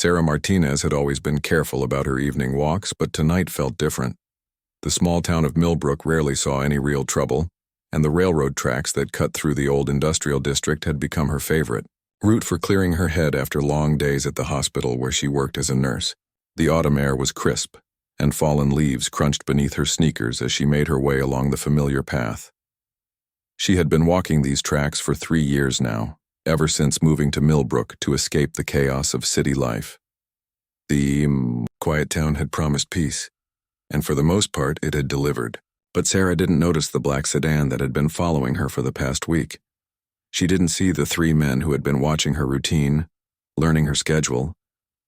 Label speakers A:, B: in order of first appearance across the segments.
A: Sarah Martinez had always been careful about her evening walks, but tonight felt different. The small town of Millbrook rarely saw any real trouble, and the railroad tracks that cut through the old industrial district had become her favorite route for clearing her head after long days at the hospital where she worked as a nurse. The autumn air was crisp, and fallen leaves crunched beneath her sneakers as she made her way along the familiar path. She had been walking these tracks for 3 years now, ever since moving to Millbrook to escape the chaos of city life. The quiet town had promised peace, and for the most part it had delivered. But Sarah didn't notice the black sedan that had been following her for the past week. She didn't see the 3 men who had been watching her routine, learning her schedule,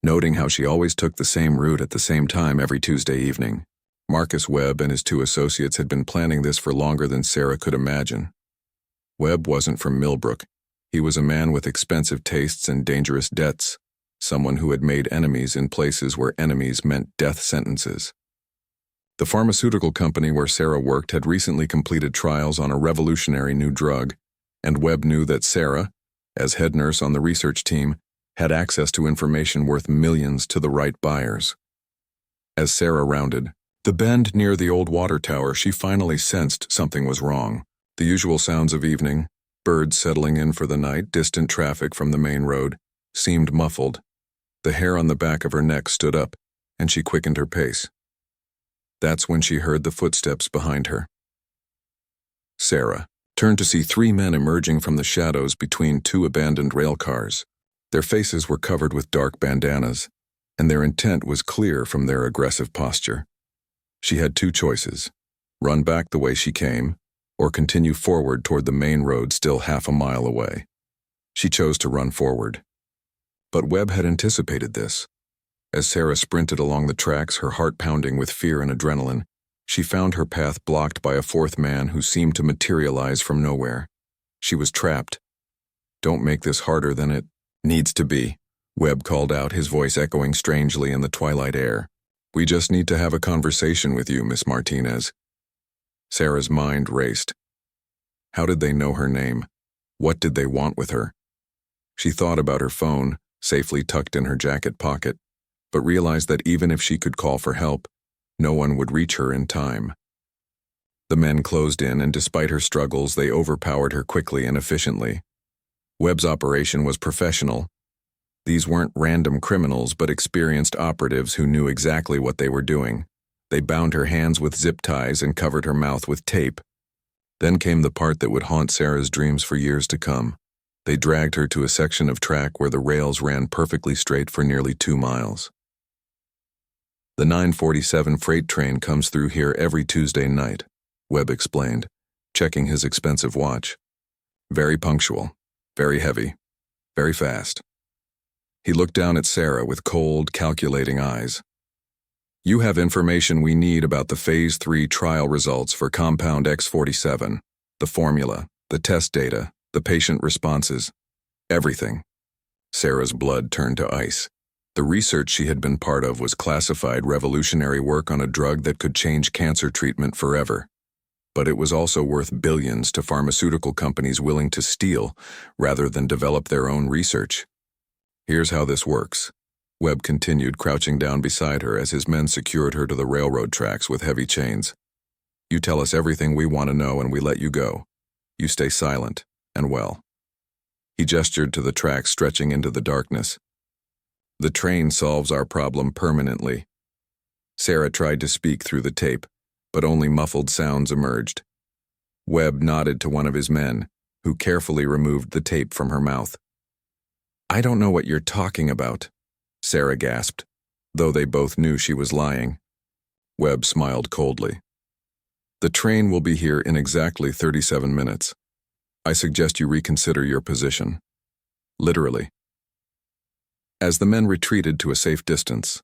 A: noting how she always took the same route at the same time every Tuesday evening. Marcus Webb and his 2 associates had been planning this for longer than Sarah could imagine. Webb wasn't from Millbrook. He was a man with expensive tastes and dangerous debts, someone who had made enemies in places where enemies meant death sentences. The pharmaceutical company where Sarah worked had recently completed trials on a revolutionary new drug, and Webb knew that Sarah, as head nurse on the research team, had access to information worth millions to the right buyers. As Sarah rounded the bend near the old water tower, she finally sensed something was wrong. The usual sounds of evening, birds settling in for the night, distant traffic from the main road, seemed muffled. The hair on the back of her neck stood up, and she quickened her pace. That's when she heard the footsteps behind her. Sarah turned to see 3 men emerging from the shadows between 2 abandoned rail cars. Their faces were covered with dark bandanas, and their intent was clear from their aggressive posture. She had 2 choices: run back the way she came, or continue forward toward the main road still half a mile away. She chose to run forward. But Webb had anticipated this. As Sarah sprinted along the tracks, her heart pounding with fear and adrenaline, she found her path blocked by a 4th man who seemed to materialize from nowhere. She was trapped. "Don't make this harder than it needs to be," Webb called out, his voice echoing strangely in the twilight air. "We just need to have a conversation with you, Miss Martinez." Sarah's mind raced. How did they know her name? What did they want with her? She thought about her phone, safely tucked in her jacket pocket, but realized that even if she could call for help, no one would reach her in time. The men closed in, and despite her struggles, they overpowered her quickly and efficiently. Webb's operation was professional. These weren't random criminals, but experienced operatives who knew exactly what they were doing. They bound her hands with zip ties and covered her mouth with tape. Then came the part that would haunt Sarah's dreams for years to come. They dragged her to a section of track where the rails ran perfectly straight for nearly 2 miles. "The 947 freight train comes through here every Tuesday night," Webb explained, checking his expensive watch. "Very punctual, very heavy, very fast." He looked down at Sarah with cold, calculating eyes. "You have information we need about the Phase 3 trial results for compound X47, the formula, the test data, the patient responses, everything." Sarah's blood turned to ice. The research she had been part of was classified revolutionary work on a drug that could change cancer treatment forever. But it was also worth billions to pharmaceutical companies willing to steal rather than develop their own research. "Here's how this works," Webb continued, crouching down beside her as his men secured her to the railroad tracks with heavy chains. "You tell us everything we want to know and we let you go. You stay silent and well." He gestured to the tracks stretching into the darkness. "The train solves our problem permanently." Sarah tried to speak through the tape, but only muffled sounds emerged. Webb nodded to one of his men, who carefully removed the tape from her mouth. "I don't know what you're talking about," Sarah gasped, though they both knew she was lying. Webb smiled coldly. "The train will be here in exactly 37 minutes. I suggest you reconsider your position." Literally. As the men retreated to a safe distance,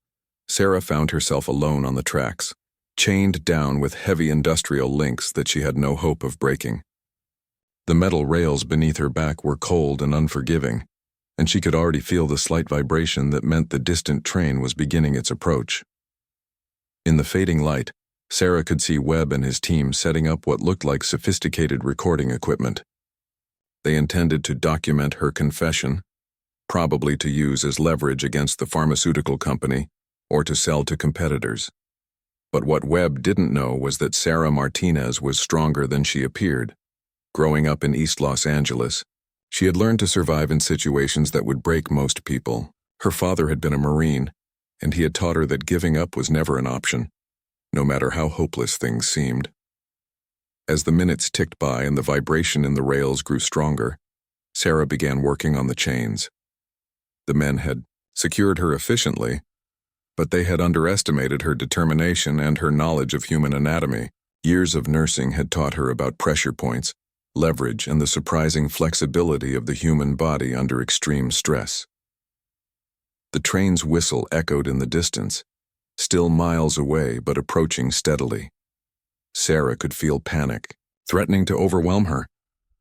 A: Sarah found herself alone on the tracks, chained down with heavy industrial links that she had no hope of breaking. The metal rails beneath her back were cold and unforgiving, and she could already feel the slight vibration that meant the distant train was beginning its approach. In the fading light, Sarah could see Webb and his team setting up what looked like sophisticated recording equipment. They intended to document her confession, probably to use as leverage against the pharmaceutical company or to sell to competitors. But what Webb didn't know was that Sarah Martinez was stronger than she appeared. Growing up in East Los Angeles, she had learned to survive in situations that would break most people. Her father had been a Marine, and he had taught her that giving up was never an option, no matter how hopeless things seemed. As the minutes ticked by and the vibration in the rails grew stronger, Sarah began working on the chains. The men had secured her efficiently, but they had underestimated her determination and her knowledge of human anatomy. Years of nursing had taught her about pressure points, leverage, and the surprising flexibility of the human body under extreme stress. The train's whistle echoed in the distance, still miles away but approaching steadily. Sarah could feel panic, threatening to overwhelm her,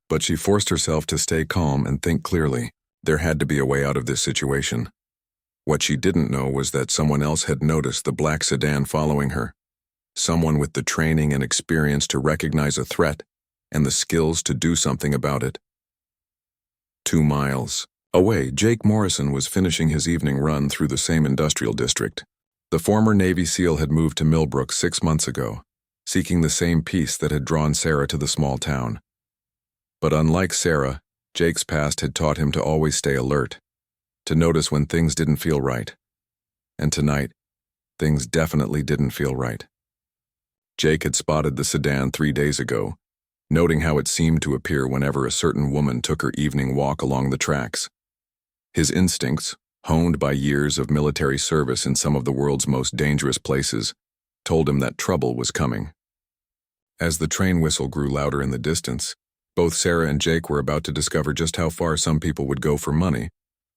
A: but she forced herself to stay calm and think clearly. There had to be a way out of this situation. What she didn't know was that someone else had noticed the black sedan following her, someone with the training and experience to recognize a threat and the skills to do something about it. 2 miles away, Jake Morrison was finishing his evening run through the same industrial district. The former Navy SEAL had moved to Millbrook 6 months ago, seeking the same peace that had drawn Sarah to the small town. But unlike Sarah, Jake's past had taught him to always stay alert, to notice when things didn't feel right. And tonight, things definitely didn't feel right. Jake had spotted the sedan 3 days ago, noting how it seemed to appear whenever a certain woman took her evening walk along the tracks. His instincts, honed by years of military service in some of the world's most dangerous places, told him that trouble was coming. As the train whistle grew louder in the distance, both Sarah and Jake were about to discover just how far some people would go for money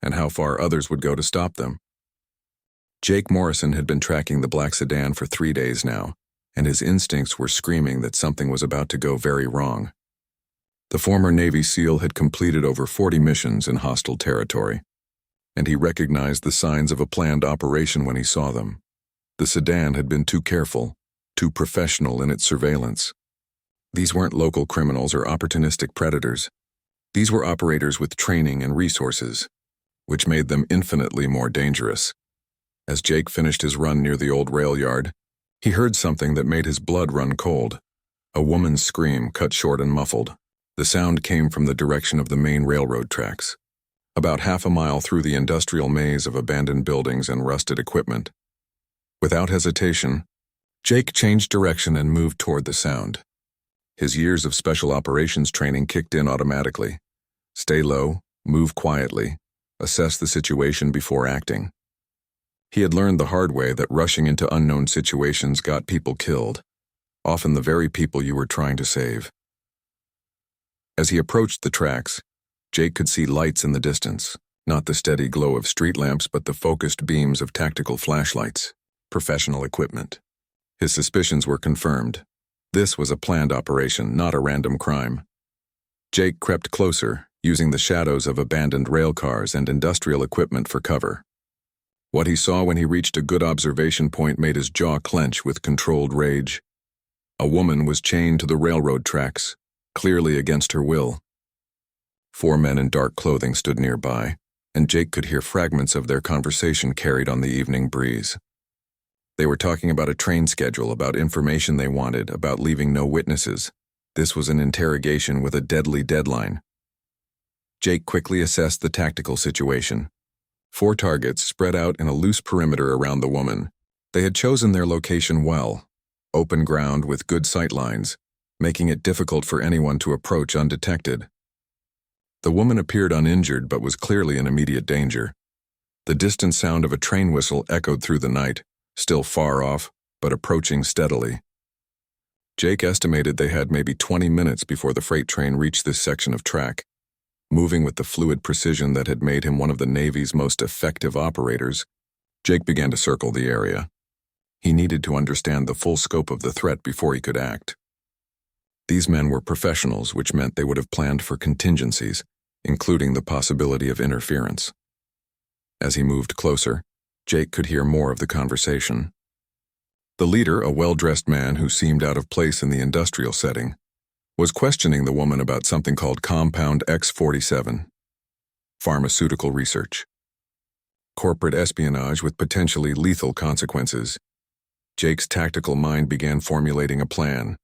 A: and how far others would go to stop them. Jake Morrison had been tracking the black sedan for 3 days now, and his instincts were screaming that something was about to go very wrong. The former Navy SEAL had completed over 40 missions in hostile territory, and he recognized the signs of a planned operation when he saw them. The sedan had been too careful, too professional in its surveillance. These weren't local criminals or opportunistic predators. These were operators with training and resources, which made them infinitely more dangerous. As Jake finished his run near the old rail yard, he heard something that made his blood run cold. A woman's scream, cut short and muffled. The sound came from the direction of the main railroad tracks, about half a mile through the industrial maze of abandoned buildings and rusted equipment. Without hesitation, Jake changed direction and moved toward the sound. His years of special operations training kicked in automatically. Stay low, move quietly, assess the situation before acting. He had learned the hard way that rushing into unknown situations got people killed, often the very people you were trying to save. As he approached the tracks, Jake could see lights in the distance, not the steady glow of street lamps but the focused beams of tactical flashlights, professional equipment. His suspicions were confirmed. This was a planned operation, not a random crime. Jake crept closer, using the shadows of abandoned rail cars and industrial equipment for cover. What he saw when he reached a good observation point made his jaw clench with controlled rage. A woman was chained to the railroad tracks, clearly against her will. 4 men in dark clothing stood nearby, and Jake could hear fragments of their conversation carried on the evening breeze. They were talking about a train schedule, about information they wanted, about leaving no witnesses. This was an interrogation with a deadly deadline. Jake quickly assessed the tactical situation. 4 targets spread out in a loose perimeter around the woman. They had chosen their location well, open ground with good sight lines, making it difficult for anyone to approach undetected. The woman appeared uninjured but was clearly in immediate danger. The distant sound of a train whistle echoed through the night, still far off, but approaching steadily. Jake estimated they had maybe 20 minutes before the freight train reached this section of track. Moving with the fluid precision that had made him one of the Navy's most effective operators, Jake began to circle the area. He needed to understand the full scope of the threat before he could act. These men were professionals, which meant they would have planned for contingencies, including the possibility of interference. As he moved closer, Jake could hear more of the conversation. The leader, a well-dressed man who seemed out of place in the industrial setting, was questioning the woman about something called Compound X47. pharmaceutical research, corporate espionage with potentially lethal consequences. Jake's tactical mind began formulating a plan.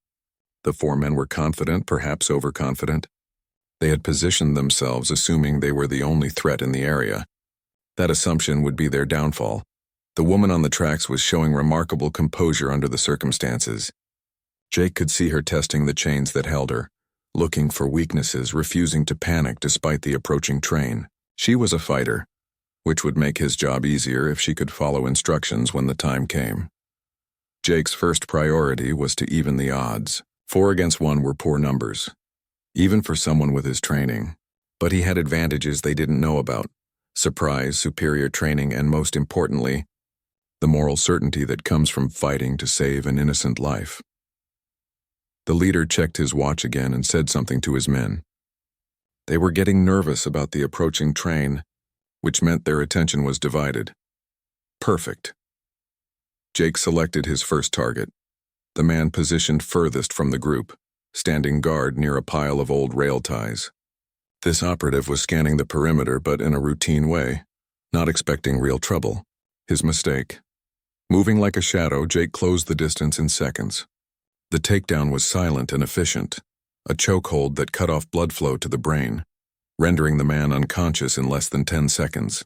A: The four men were confident, perhaps overconfident. They had positioned themselves assuming they were the only threat in the area. That assumption would be their downfall. The woman on the tracks was showing remarkable composure under the circumstances. Jake could see her testing the chains that held her, looking for weaknesses, refusing to panic despite the approaching train. She was a fighter, which would make his job easier if she could follow instructions when the time came. Jake's first priority was to even the odds. 4 against 1 were poor numbers, even for someone with his training. But he had advantages they didn't know about: surprise, superior training, and most importantly, the moral certainty that comes from fighting to save an innocent life. The leader checked his watch again and said something to his men. They were getting nervous about the approaching train, which meant their attention was divided. Perfect. Jake selected his first target, the man positioned furthest from the group, standing guard near a pile of old rail ties. This operative was scanning the perimeter, but in a routine way, not expecting real trouble. His mistake. Moving like a shadow, Jake closed the distance in seconds. The takedown was silent and efficient, a chokehold that cut off blood flow to the brain, rendering the man unconscious in less than 10 seconds.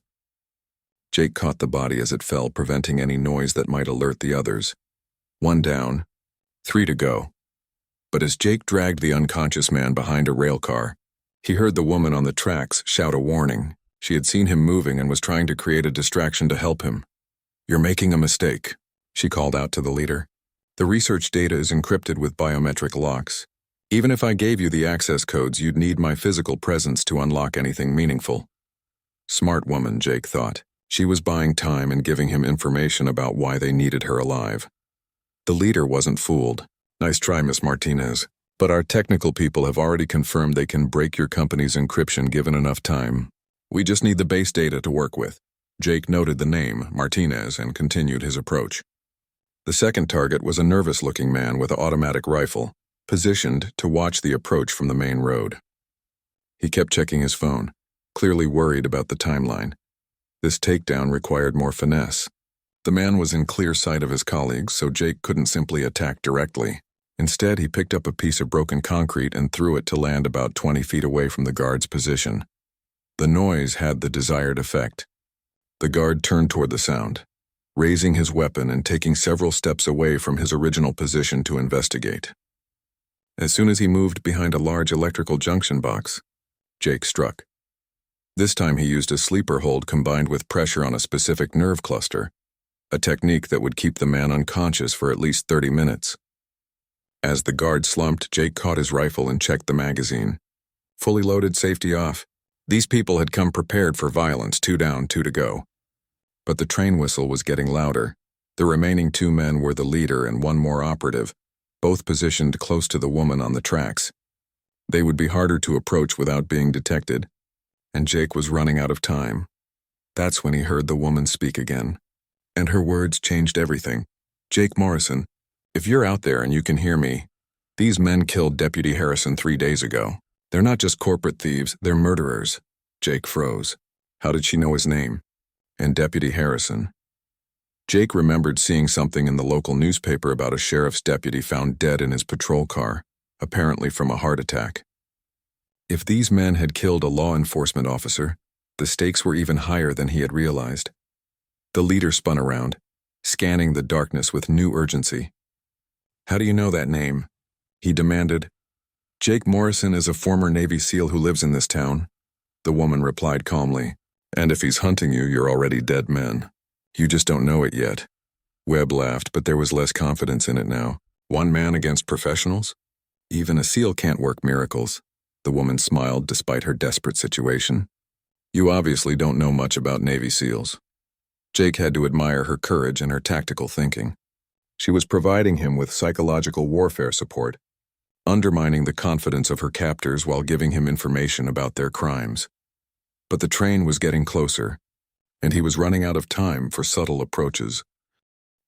A: Jake caught the body as it fell, preventing any noise that might alert the others. 1 down, 3 to go. But as Jake dragged the unconscious man behind a rail car, he heard the woman on the tracks shout a warning. She had seen him moving and was trying to create a distraction to help him. "You're making a mistake," she called out to the leader. "The research data is encrypted with biometric locks. Even if I gave you the access codes, you'd need my physical presence to unlock anything meaningful." Smart woman, Jake thought. She was buying time and giving him information about why they needed her alive. The leader wasn't fooled. "Nice try, Miss Martinez. But our technical people have already confirmed they can break your company's encryption given enough time. We just need the base data to work with." Jake noted the name, Martinez, and continued his approach. The second target was a nervous-looking man with an automatic rifle, positioned to watch the approach from the main road. He kept checking his phone, clearly worried about the timeline. This takedown required more finesse. The man was in clear sight of his colleagues, so Jake couldn't simply attack directly. Instead, he picked up a piece of broken concrete and threw it to land about 20 feet away from the guard's position. The noise had the desired effect. The guard turned toward the sound, raising his weapon and taking several steps away from his original position to investigate. As soon as he moved behind a large electrical junction box, Jake struck. This time he used a sleeper hold combined with pressure on a specific nerve cluster, a technique that would keep the man unconscious for at least 30 minutes. As the guard slumped, Jake caught his rifle and checked the magazine. Fully loaded, safety off. These people had come prepared for violence. 2 down, 2 to go. But the train whistle was getting louder. The remaining 2 men were the leader and 1 more operative, both positioned close to the woman on the tracks. They would be harder to approach without being detected, and Jake was running out of time. That's when he heard the woman speak again. And her words changed everything. "Jake Morrison, if you're out there and you can hear me, these men killed Deputy Harrison 3 days ago. They're not just corporate thieves, they're murderers." Jake froze. How did she know his name? And Deputy Harrison. Jake remembered seeing something in the local newspaper about a sheriff's deputy found dead in his patrol car, apparently from a heart attack. If these men had killed a law enforcement officer, the stakes were even higher than he had realized. The leader spun around, scanning the darkness with new urgency. "How do you know that name?" he demanded. "Jake Morrison is a former Navy SEAL who lives in this town," the woman replied calmly. "And if he's hunting you, you're already dead men. You just don't know it yet." Webb laughed, but there was less confidence in it now. 1 man against professionals? Even a SEAL can't work miracles. The woman smiled despite her desperate situation. "You obviously don't know much about Navy SEALs." Jake had to admire her courage and her tactical thinking. She was providing him with psychological warfare support, undermining the confidence of her captors while giving him information about their crimes. But the train was getting closer, and he was running out of time for subtle approaches.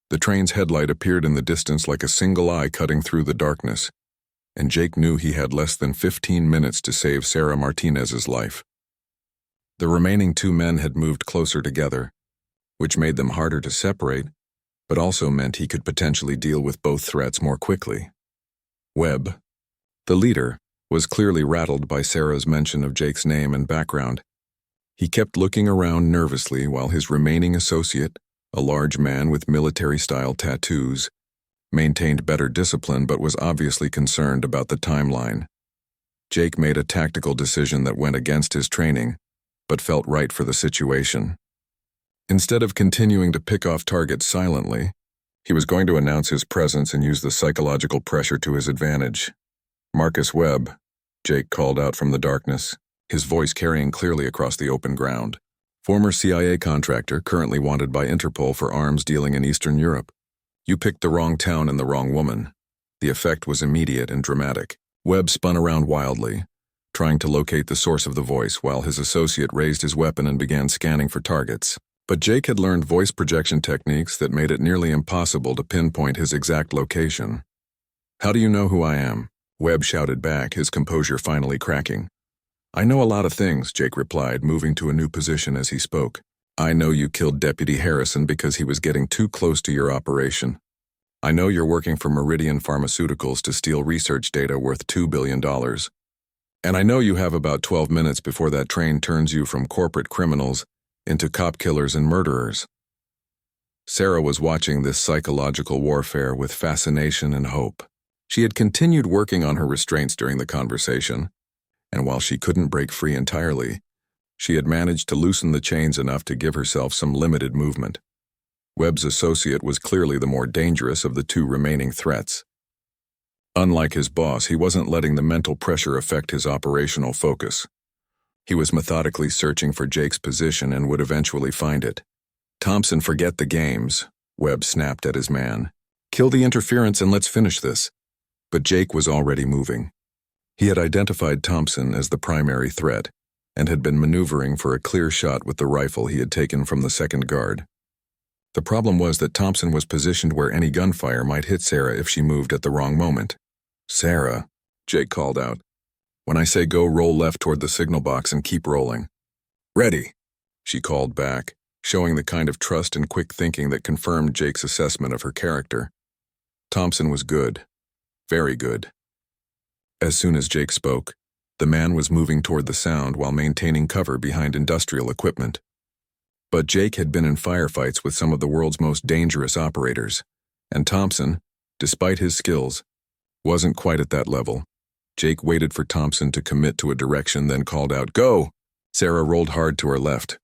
A: The train's headlight appeared in the distance like a single eye cutting through the darkness, and Jake knew he had less than 15 minutes to save Sarah Martinez's life. The remaining two men had moved closer together, which made them harder to separate, but also meant he could potentially deal with both threats more quickly. Webb, the leader, was clearly rattled by Sarah's mention of Jake's name and background. He kept looking around nervously while his remaining associate, a large man with military-style tattoos, maintained better discipline but was obviously concerned about the timeline. Jake made a tactical decision that went against his training, but felt right for the situation. Instead of continuing to pick off targets silently, he was going to announce his presence and use the psychological pressure to his advantage. "Marcus Webb," Jake called out from the darkness, his voice carrying clearly across the open ground. "Former CIA contractor, currently wanted by Interpol for arms dealing in Eastern Europe. You picked the wrong town and the wrong woman." The effect was immediate and dramatic. Webb spun around wildly, trying to locate the source of the voice while his associate raised his weapon and began scanning for targets. But Jake had learned voice projection techniques that made it nearly impossible to pinpoint his exact location. "How do you know who I am?" Webb shouted back, his composure finally cracking. "I know a lot of things," Jake replied, moving to a new position as he spoke. "I know you killed Deputy Harrison because he was getting too close to your operation. I know you're working for Meridian Pharmaceuticals to steal research data worth $2 billion. And I know you have about 12 minutes before that train turns you from corporate criminals into cop killers and murderers." Sarah was watching this psychological warfare with fascination and hope. She had continued working on her restraints during the conversation, and while she couldn't break free entirely, she had managed to loosen the chains enough to give herself some limited movement. Webb's associate was clearly the more dangerous of the two remaining threats. Unlike his boss, he wasn't letting the mental pressure affect his operational focus. He was methodically searching for Jake's position and would eventually find it. "Thompson, forget the games," Webb snapped at his man. "Kill the interference and let's finish this." But Jake was already moving. He had identified Thompson as the primary threat and had been maneuvering for a clear shot with the rifle he had taken from the second guard. The problem was that Thompson was positioned where any gunfire might hit Sarah if she moved at the wrong moment. "Sarah," Jake called out. "When I say go, roll left toward the signal box and keep rolling." "Ready," she called back, showing the kind of trust and quick thinking that confirmed Jake's assessment of her character. Thompson was good. Very good. As soon as Jake spoke, the man was moving toward the sound while maintaining cover behind industrial equipment. But Jake had been in firefights with some of the world's most dangerous operators, and Thompson, despite his skills, wasn't quite at that level. Jake waited for Thompson to commit to a direction, then called out, "Go!" Sarah rolled hard to her left,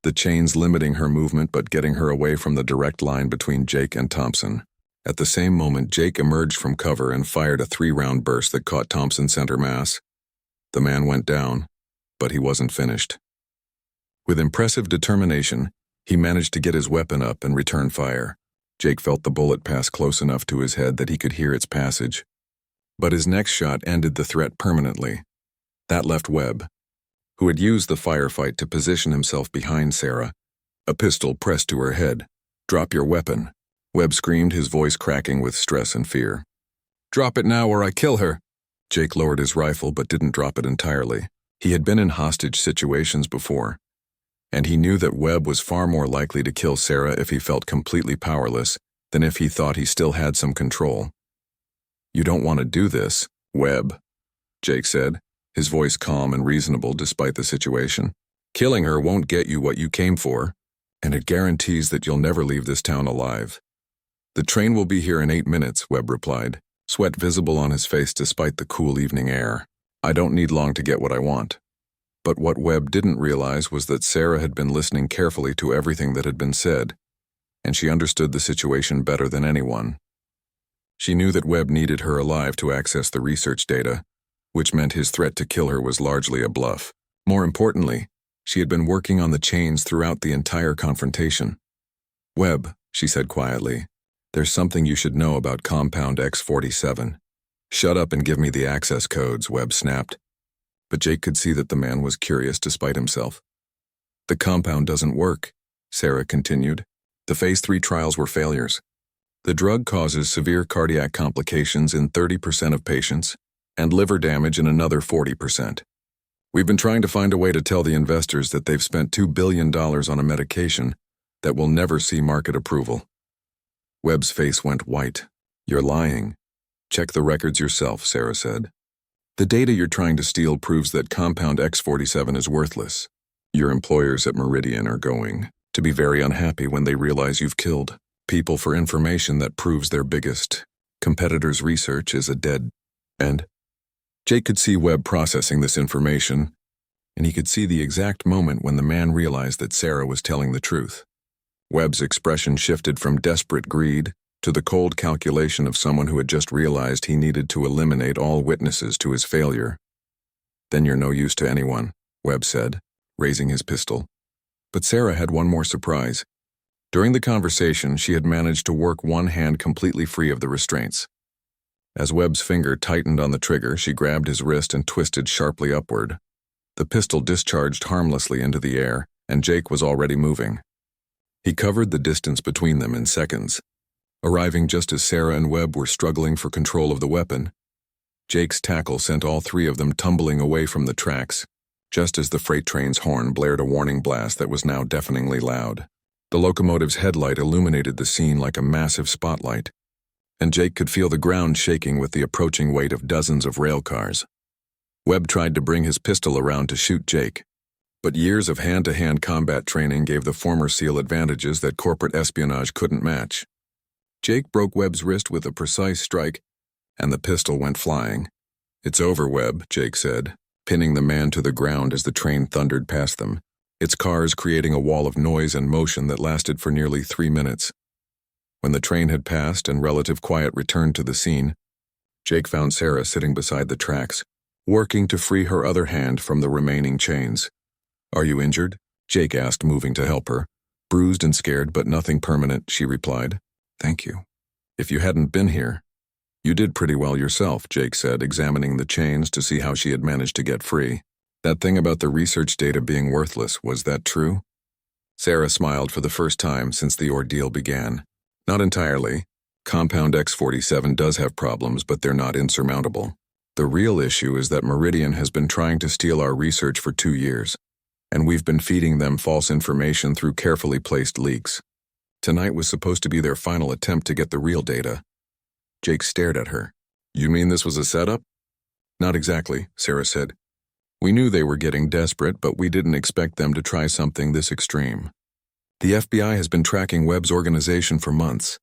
A: the chains limiting her movement but getting her away from the direct line between Jake and Thompson. At the same moment, Jake emerged from cover and fired a 3-round burst that caught Thompson's center mass. The man went down, but he wasn't finished. With impressive determination, he managed to get his weapon up and return fire. Jake felt the bullet pass close enough to his head that he could hear its passage. But his next shot ended the threat permanently. That left Webb, who had used the firefight to position himself behind Sarah, a pistol pressed to her head. "Drop your weapon," Webb screamed, his voice cracking with stress and fear. "Drop it now or I kill her." Jake lowered his rifle but didn't drop it entirely. He had been in hostage situations before, and he knew that Webb was far more likely to kill Sarah if he felt completely powerless than if he thought he still had some control. "You don't want to do this, Webb," Jake said, his voice calm and reasonable despite the situation. "Killing her won't get you what you came for, and it guarantees that you'll never leave this town alive." "The train will be here in 8 minutes, Webb replied, sweat visible on his face despite the cool evening air. "I don't need long to get what I want." But what Webb didn't realize was that Sarah had been listening carefully to everything that had been said, and she understood the situation better than anyone. She knew that Webb needed her alive to access the research data, which meant his threat to kill her was largely a bluff. More importantly, she had been working on the chains throughout the entire confrontation. "Webb," she said quietly, "there's something you should know about Compound X-47. "Shut up and give me the access codes," Webb snapped. But Jake could see that the man was curious despite himself. "The compound doesn't work," Sarah continued. "The Phase 3 trials were failures. The drug causes severe cardiac complications in 30% of patients and liver damage in another 40%. We've been trying to find a way to tell the investors that they've spent $2 billion on a medication that will never see market approval. Webb's face went white. You're lying. Check the records yourself, Sarah said. The data you're trying to steal proves that compound X47 is worthless. Your employers at Meridian are going to be very unhappy when they realize you've killed people for information that proves their biggest competitor's research is a dead end. Jake could see Webb processing this information, and he could see the exact moment when the man realized that Sarah was telling the truth. Webb's expression shifted from desperate greed to the cold calculation of someone who had just realized he needed to eliminate all witnesses to his failure. Then you're no use to anyone, Webb said, raising his pistol. But Sarah had one more surprise. During the conversation, she had managed to work one hand completely free of the restraints. As Webb's finger tightened on the trigger, she grabbed his wrist and twisted sharply upward. The pistol discharged harmlessly into the air, and Jake was already moving. He covered the distance between them in seconds, arriving just as Sarah and Webb were struggling for control of the weapon. Jake's tackle sent all three of them tumbling away from the tracks, just as the freight train's horn blared a warning blast that was now deafeningly loud. The locomotive's headlight illuminated the scene like a massive spotlight, and Jake could feel the ground shaking with the approaching weight of dozens of rail cars. Webb tried to bring his pistol around to shoot Jake, but years of hand-to-hand combat training gave the former SEAL advantages that corporate espionage couldn't match. Jake broke Webb's wrist with a precise strike, and the pistol went flying. "It's over, Webb," Jake said, pinning the man to the ground as the train thundered past them, its cars creating a wall of noise and motion that lasted for nearly 3 minutes. When the train had passed and relative quiet returned to the scene, Jake found Sarah sitting beside the tracks, working to free her other hand from the remaining chains. "Are you injured?" Jake asked, moving to help her. "Bruised and scared, but nothing permanent," she replied. "Thank you. If you hadn't been here, you did pretty well yourself," Jake said, examining the chains to see how she had managed to get free. "That thing about the research data being worthless, was that true?" Sarah smiled for the first time since the ordeal began. "Not entirely. Compound X47 does have problems, but they're not insurmountable. The real issue is that Meridian has been trying to steal our research for 2 years, and we've been feeding them false information through carefully placed leaks. Tonight was supposed to be their final attempt to get the real data." Jake stared at her. "You mean this was a setup?" "Not exactly," Sarah said. "We knew they were getting desperate, but we didn't expect them to try something this extreme. The FBI has been tracking Webb's organization for months."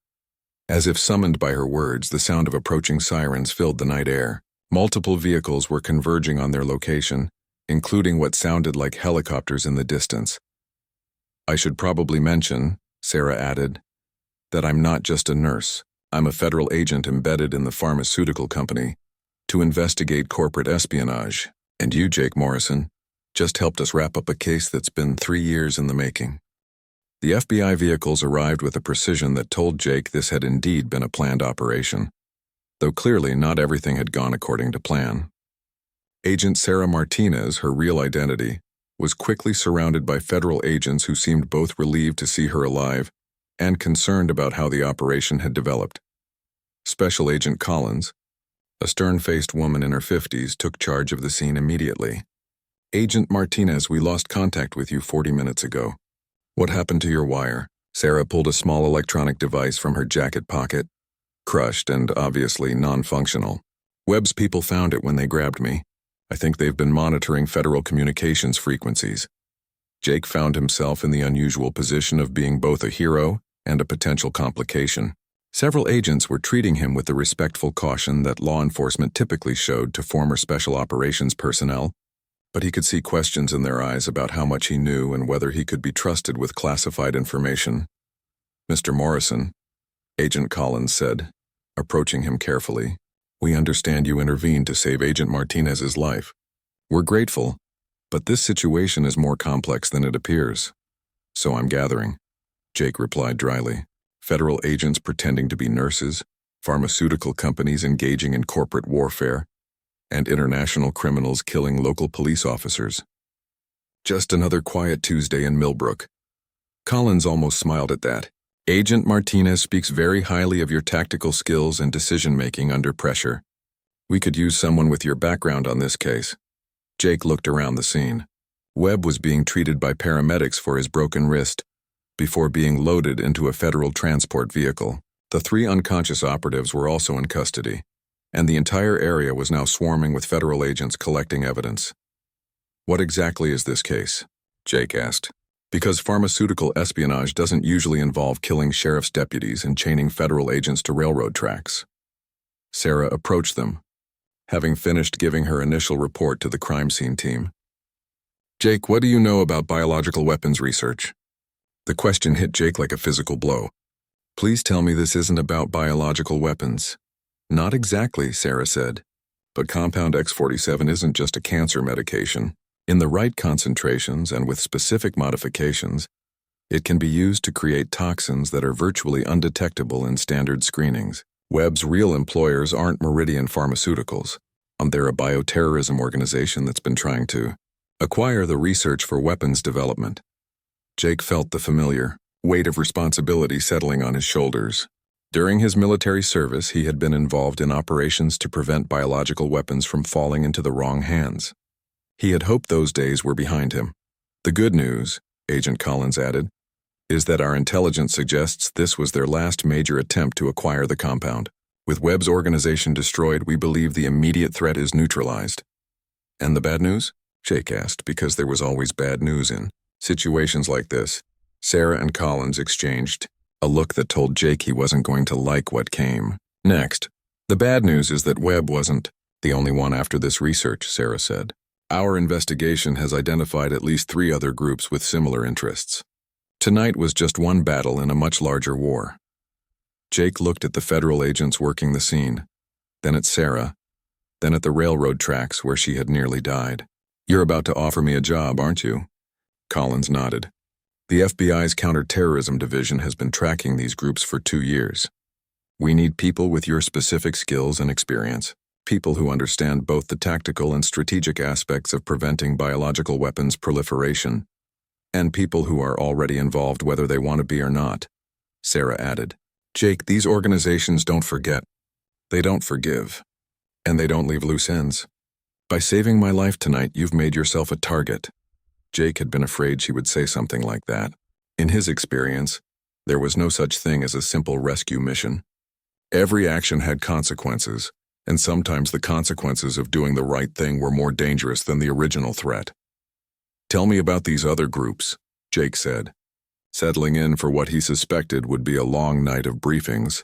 A: As if summoned by her words, the sound of approaching sirens filled the night air. Multiple vehicles were converging on their location, including what sounded like helicopters in the distance. "I should probably mention," Sarah added, "that I'm not just a nurse. I'm a federal agent embedded in the pharmaceutical company to investigate corporate espionage. And you, Jake Morrison, just helped us wrap up a case that's been 3 years in the making." The FBI vehicles arrived with a precision that told Jake this had indeed been a planned operation, though clearly not everything had gone according to plan. Agent Sarah Martinez, her real identity, was quickly surrounded by federal agents who seemed both relieved to see her alive and concerned about how the operation had developed. Special Agent Collins, a stern-faced woman in her 50s, took charge of the scene immediately. "Agent Martinez, we lost contact with you 40 minutes ago. What happened to your wire?" Sarah pulled a small electronic device from her jacket pocket, crushed and obviously non-functional. "Webb's people found it when they grabbed me. I think they've been monitoring federal communications frequencies." Jake found himself in the unusual position of being both a hero and a potential complication. Several agents were treating him with the respectful caution that law enforcement typically showed to former special operations personnel, but he could see questions in their eyes about how much he knew and whether he could be trusted with classified information. "Mr. Morrison," Agent Collins said, approaching him carefully, "we understand you intervened to save Agent Martinez's life. We're grateful, but this situation is more complex than it appears." "So I'm gathering," Jake replied dryly. "Federal agents pretending to be nurses, pharmaceutical companies engaging in corporate warfare, and international criminals killing local police officers. Just another quiet Tuesday in Millbrook." Collins almost smiled at that. "Agent Martinez speaks very highly of your tactical skills and decision-making under pressure. We could use someone with your background on this case." Jake looked around the scene. Webb was being treated by paramedics for his broken wrist before being loaded into a federal transport vehicle. The 3 unconscious operatives were also in custody, and the entire area was now swarming with federal agents collecting evidence. "What exactly is this case?" Jake asked. "Because pharmaceutical espionage doesn't usually involve killing sheriff's deputies and chaining federal agents to railroad tracks." Sarah approached them, having finished giving her initial report to the crime scene team. "Jake, what do you know about biological weapons research?" The question hit Jake like a physical blow. "Please tell me this isn't about biological weapons." "Not exactly," Sarah said. "But compound X47 isn't just a cancer medication. In the right concentrations and with specific modifications, it can be used to create toxins that are virtually undetectable in standard screenings. Webb's real employers aren't Meridian Pharmaceuticals. They're a bioterrorism organization that's been trying to acquire the research for weapons development." Jake felt the familiar weight of responsibility settling on his shoulders. During his military service, he had been involved in operations to prevent biological weapons from falling into the wrong hands. He had hoped those days were behind him. "The good news," Agent Collins added, "is that our intelligence suggests this was their last major attempt to acquire the compound. With Webb's organization destroyed, we believe the immediate threat is neutralized." "And the bad news?" Jake asked, because there was always bad news in situations like this. Sarah and Collins exchanged a look that told Jake he wasn't going to like what came next. "The bad news is that Webb wasn't the only one after this research," Sarah said. "Our investigation has identified at least 3 other groups with similar interests. Tonight was just one battle in a much larger war." Jake looked at the federal agents working the scene, then at Sarah, then at the railroad tracks where she had nearly died. "You're about to offer me a job, aren't you?" Collins nodded. "The FBI's counterterrorism division has been tracking these groups for 2 years. We need people with your specific skills and experience. People who understand both the tactical and strategic aspects of preventing biological weapons proliferation, and people who are already involved whether they want to be or not," Sarah added. "Jake, these organizations don't forget. They don't forgive. And they don't leave loose ends. By saving my life tonight, you've made yourself a target." Jake had been afraid she would say something like that. In his experience, there was no such thing as a simple rescue mission. Every action had consequences, and sometimes the consequences of doing the right thing were more dangerous than the original threat. "Tell me about these other groups," Jake said, settling in for what he suspected would be a long night of briefings.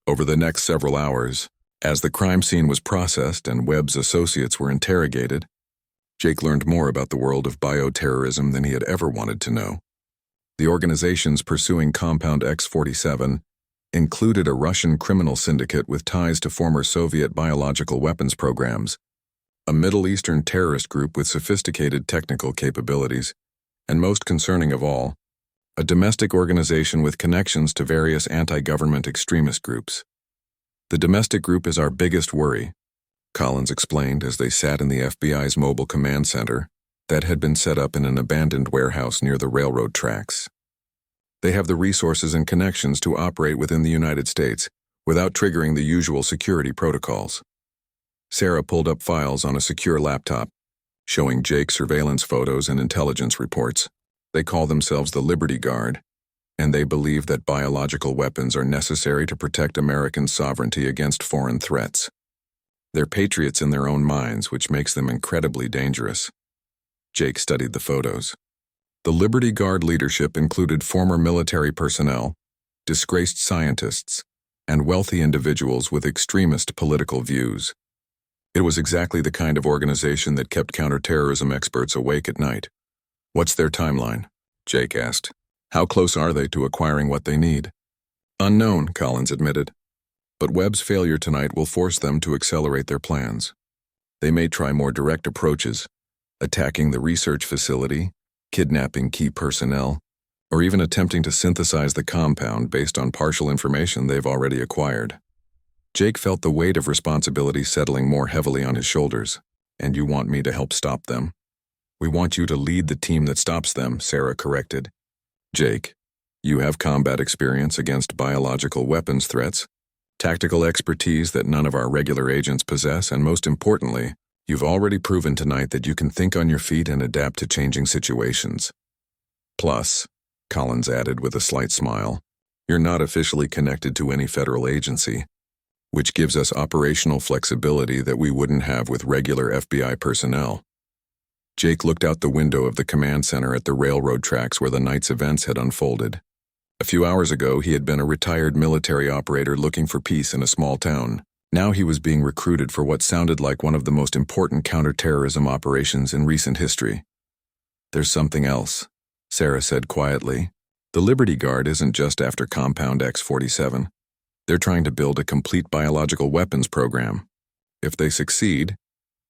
A: Over the next several hours, as the crime scene was processed and Webb's associates were interrogated, Jake learned more about the world of bioterrorism than he had ever wanted to know. The organizations pursuing Compound X47 included a Russian criminal syndicate with ties to former Soviet biological weapons programs, a Middle Eastern terrorist group with sophisticated technical capabilities, and most concerning of all, a domestic organization with connections to various anti-government extremist groups. "The domestic group is our biggest worry," Collins explained as they sat in the FBI's mobile command center that had been set up in an abandoned warehouse near the railroad tracks. "They have the resources and connections to operate within the United States without triggering the usual security protocols." Sarah pulled up files on a secure laptop, showing Jake surveillance photos and intelligence reports. "They call themselves the Liberty Guard, and they believe that biological weapons are necessary to protect American sovereignty against foreign threats. They're patriots in their own minds, which makes them incredibly dangerous." Jake studied the photos. The Liberty Guard leadership included former military personnel, disgraced scientists, and wealthy individuals with extremist political views. It was exactly the kind of organization that kept counterterrorism experts awake at night. "What's their timeline?" Jake asked. "How close are they to acquiring what they need?" "Unknown," Collins admitted. "But Webb's failure tonight will force them to accelerate their plans. They may try more direct approaches, attacking the research facility, kidnapping key personnel, or even attempting to synthesize the compound based on partial information they've already acquired." Jake felt the weight of responsibility settling more heavily on his shoulders. "And you want me to help stop them?" "We want you to lead the team that stops them," Sarah corrected. "Jake, you have combat experience against biological weapons threats, tactical expertise that none of our regular agents possess, and most importantly, You've already proven tonight that you can think on your feet and adapt to changing situations. Plus, Collins added with a slight smile, you're not officially connected to any federal agency, which gives us operational flexibility that we wouldn't have with regular FBI personnel. Jake looked out the window of the command center at the railroad tracks where the night's events had unfolded. A few hours ago, he had been a retired military operator looking for peace in a small town. Now he was being recruited for what sounded like one of the most important counterterrorism operations in recent history. There's something else, Sarah said quietly. The Liberty Guard isn't just after Compound X-47. They're trying to build a complete biological weapons program. If they succeed,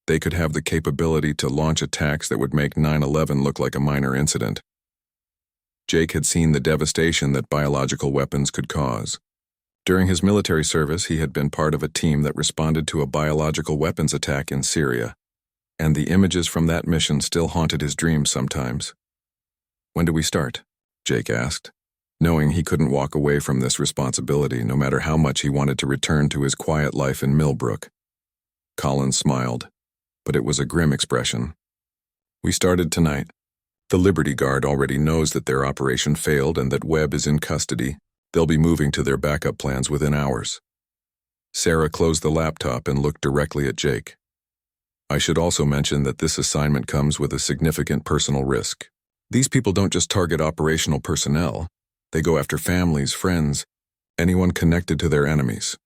A: they could have the capability to launch attacks that would make 9/11 look like a minor incident. Jake had seen the devastation that biological weapons could cause. During his military service, he had been part of a team that responded to a biological weapons attack in Syria, and the images from that mission still haunted his dreams sometimes. When do we start? Jake asked, knowing he couldn't walk away from this responsibility no matter how much he wanted to return to his quiet life in Millbrook. Collins smiled, but it was a grim expression. We started tonight. The Liberty Guard already knows that their operation failed and that Webb is in custody. They'll be moving to their backup plans within hours. Sarah closed the laptop and looked directly at Jake. I should also mention that this assignment comes with a significant personal risk. These people don't just target operational personnel. They go after families, friends, anyone connected to their enemies.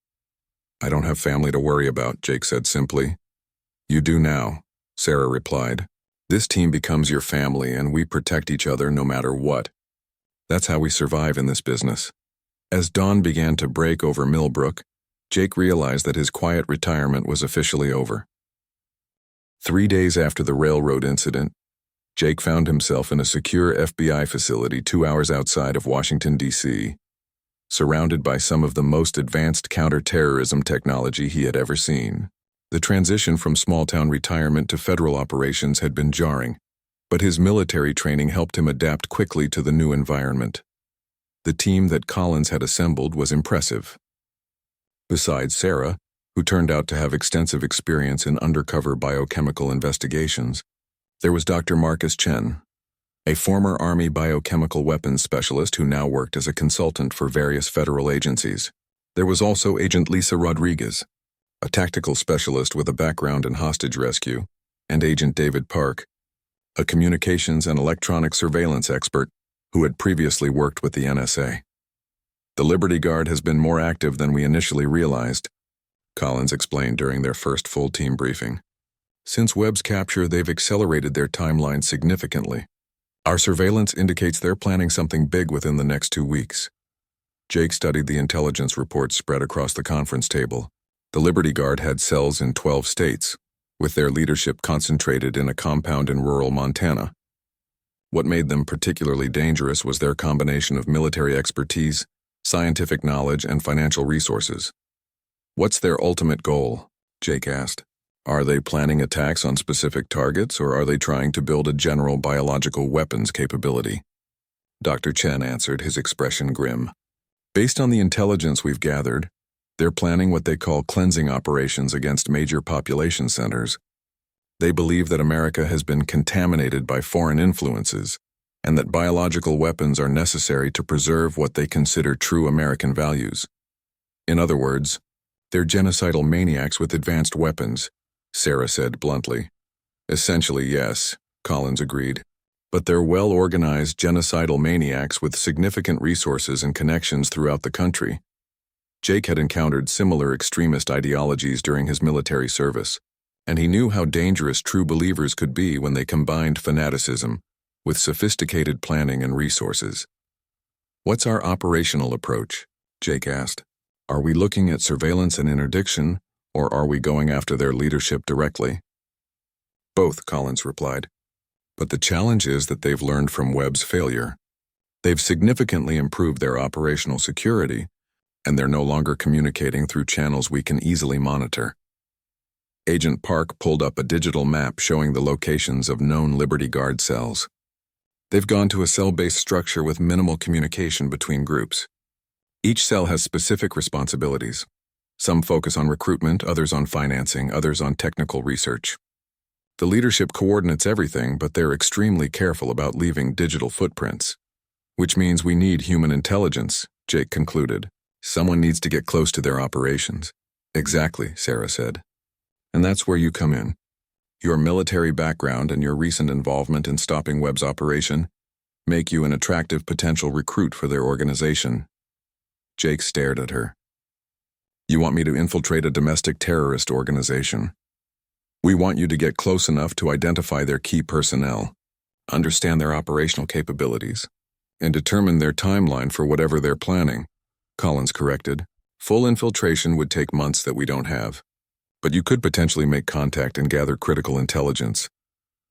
A: I don't have family to worry about, Jake said simply. You do now, Sarah replied. This team becomes your family and we protect each other no matter what. That's how we survive in this business. As dawn began to break over Millbrook, Jake realized that his quiet retirement was officially over. 3 days after the railroad incident, Jake found himself in a secure FBI facility 2 hours outside of Washington, D.C., surrounded by some of the most advanced counterterrorism technology he had ever seen. The transition from small-town retirement to federal operations had been jarring, but his military training helped him adapt quickly to the new environment. The team that Collins had assembled was impressive. Besides Sarah, who turned out to have extensive experience in undercover biochemical investigations, there was Dr. Marcus Chen, a former Army biochemical weapons specialist who now worked as a consultant for various federal agencies. There was also Agent Lisa Rodriguez, a tactical specialist with a background in hostage rescue, and Agent David Park, a communications and electronic surveillance expert who had previously worked with the NSA. The Liberty Guard has been more active than we initially realized, Collins explained during their first full team briefing. Since Webb's capture, they've accelerated their timeline significantly. Our surveillance indicates they're planning something big within the next 2 weeks. Jake studied the intelligence reports spread across the conference table. The Liberty Guard had cells in 12 states, with their leadership concentrated in a compound in rural Montana. What made them particularly dangerous was their combination of military expertise, scientific knowledge, and financial resources. What's their ultimate goal? Jake asked. Are they planning attacks on specific targets, or are they trying to build a general biological weapons capability? Dr. Chen answered, his expression grim. Based on the intelligence we've gathered, they're planning what they call cleansing operations against major population centers. They believe that America has been contaminated by foreign influences, and that biological weapons are necessary to preserve what they consider true American values. In other words, they're genocidal maniacs with advanced weapons, Sarah said bluntly. Essentially, yes, Collins agreed. But they're well-organized genocidal maniacs with significant resources and connections throughout the country. Jake had encountered similar extremist ideologies during his military service, and he knew how dangerous true believers could be when they combined fanaticism with sophisticated planning and resources. What's our operational approach? Jake asked. Are we looking at surveillance and interdiction, or are we going after their leadership directly? Both, Collins replied. But the challenge is that they've learned from Webb's failure. They've significantly improved their operational security, and they're no longer communicating through channels we can easily monitor. Agent Park pulled up a digital map showing the locations of known Liberty Guard cells. They've gone to a cell-based structure with minimal communication between groups. Each cell has specific responsibilities. Some focus on recruitment, others on financing, others on technical research. The leadership coordinates everything, but they're extremely careful about leaving digital footprints. Which means we need human intelligence, Jake concluded. Someone needs to get close to their operations. Exactly, Sarah said. And that's where you come in. Your military background and your recent involvement in stopping Webb's operation make you an attractive potential recruit for their organization. Jake stared at her. You want me to infiltrate a domestic terrorist organization? We want you to get close enough to identify their key personnel, understand their operational capabilities, and determine their timeline for whatever they're planning, Collins corrected. Full infiltration would take months that we don't have. But you could potentially make contact and gather critical intelligence.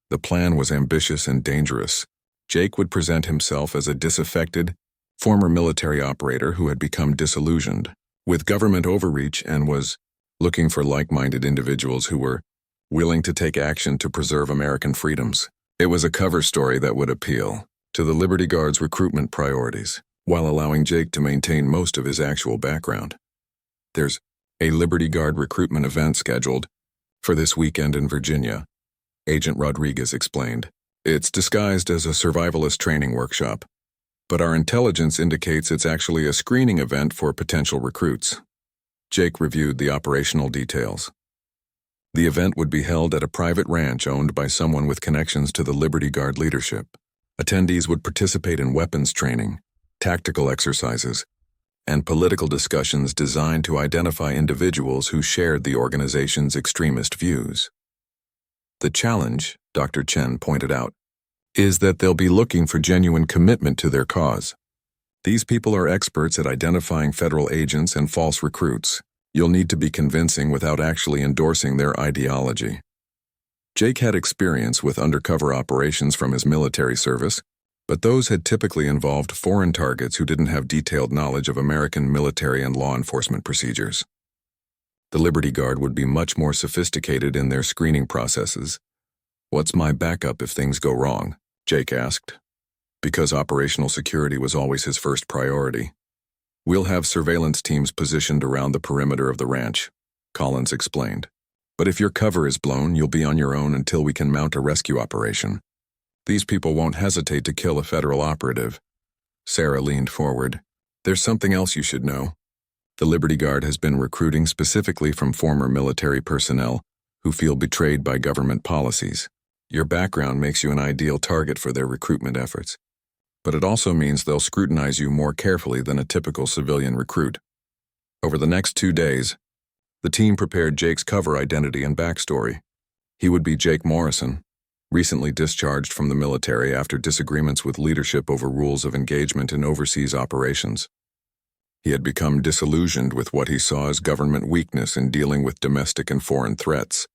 A: The plan was ambitious and dangerous. Jake would present himself as a disaffected, former military operator who had become disillusioned with government overreach and was looking for like-minded individuals who were willing to take action to preserve American freedoms. It was a cover story that would appeal to the Liberty Guard's recruitment priorities, while allowing Jake to maintain most of his actual background. There's a Liberty Guard recruitment event scheduled for this weekend in Virginia, Agent Rodriguez explained. It's disguised as a survivalist training workshop, but our intelligence indicates it's actually a screening event for potential recruits. Jake reviewed the operational details. The event would be held at a private ranch owned by someone with connections to the Liberty Guard leadership. Attendees would participate in weapons training, tactical exercises, and political discussions designed to identify individuals who shared the organization's extremist views. The challenge, Dr. Chen pointed out, is that they'll be looking for genuine commitment to their cause. These people are experts at identifying federal agents and false recruits. You'll need to be convincing without actually endorsing their ideology. Jake had experience with undercover operations from his military service, but those had typically involved foreign targets who didn't have detailed knowledge of American military and law enforcement procedures. The Liberty Guard would be much more sophisticated in their screening processes. What's my backup if things go wrong? Jake asked. Because operational security was always his first priority. We'll have surveillance teams positioned around the perimeter of the ranch, Collins explained. But if your cover is blown, you'll be on your own until we can mount a rescue operation. These people won't hesitate to kill a federal operative. Sarah leaned forward. There's something else you should know. The Liberty Guard has been recruiting specifically from former military personnel who feel betrayed by government policies. Your background makes you an ideal target for their recruitment efforts. But it also means they'll scrutinize you more carefully than a typical civilian recruit. Over the next 2 days, the team prepared Jake's cover identity and backstory. He would be Jake Morrison, recently discharged from the military after disagreements with leadership over rules of engagement in overseas operations. He had become disillusioned with what he saw as government weakness in dealing with domestic and foreign threats,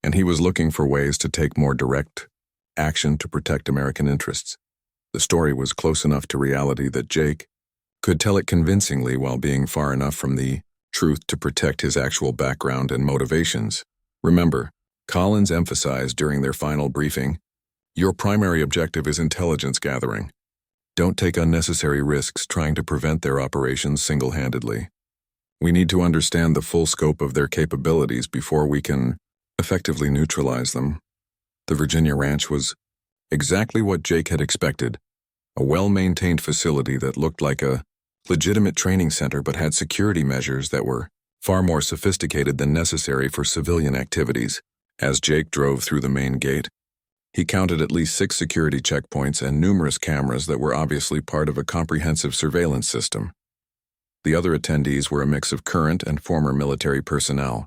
A: and he was looking for ways to take more direct action to protect American interests. The story was close enough to reality that Jake could tell it convincingly while being far enough from the truth to protect his actual background and motivations. Remember, Collins emphasized during their final briefing, your primary objective is intelligence gathering. Don't take unnecessary risks trying to prevent their operations single-handedly. We need to understand the full scope of their capabilities before we can effectively neutralize them. The Virginia ranch was exactly what Jake had expected, a well-maintained facility that looked like a legitimate training center but had security measures that were far more sophisticated than necessary for civilian activities. As Jake drove through the main gate, he counted at least 6 security checkpoints and numerous cameras that were obviously part of a comprehensive surveillance system. The other attendees were a mix of current and former military personnel,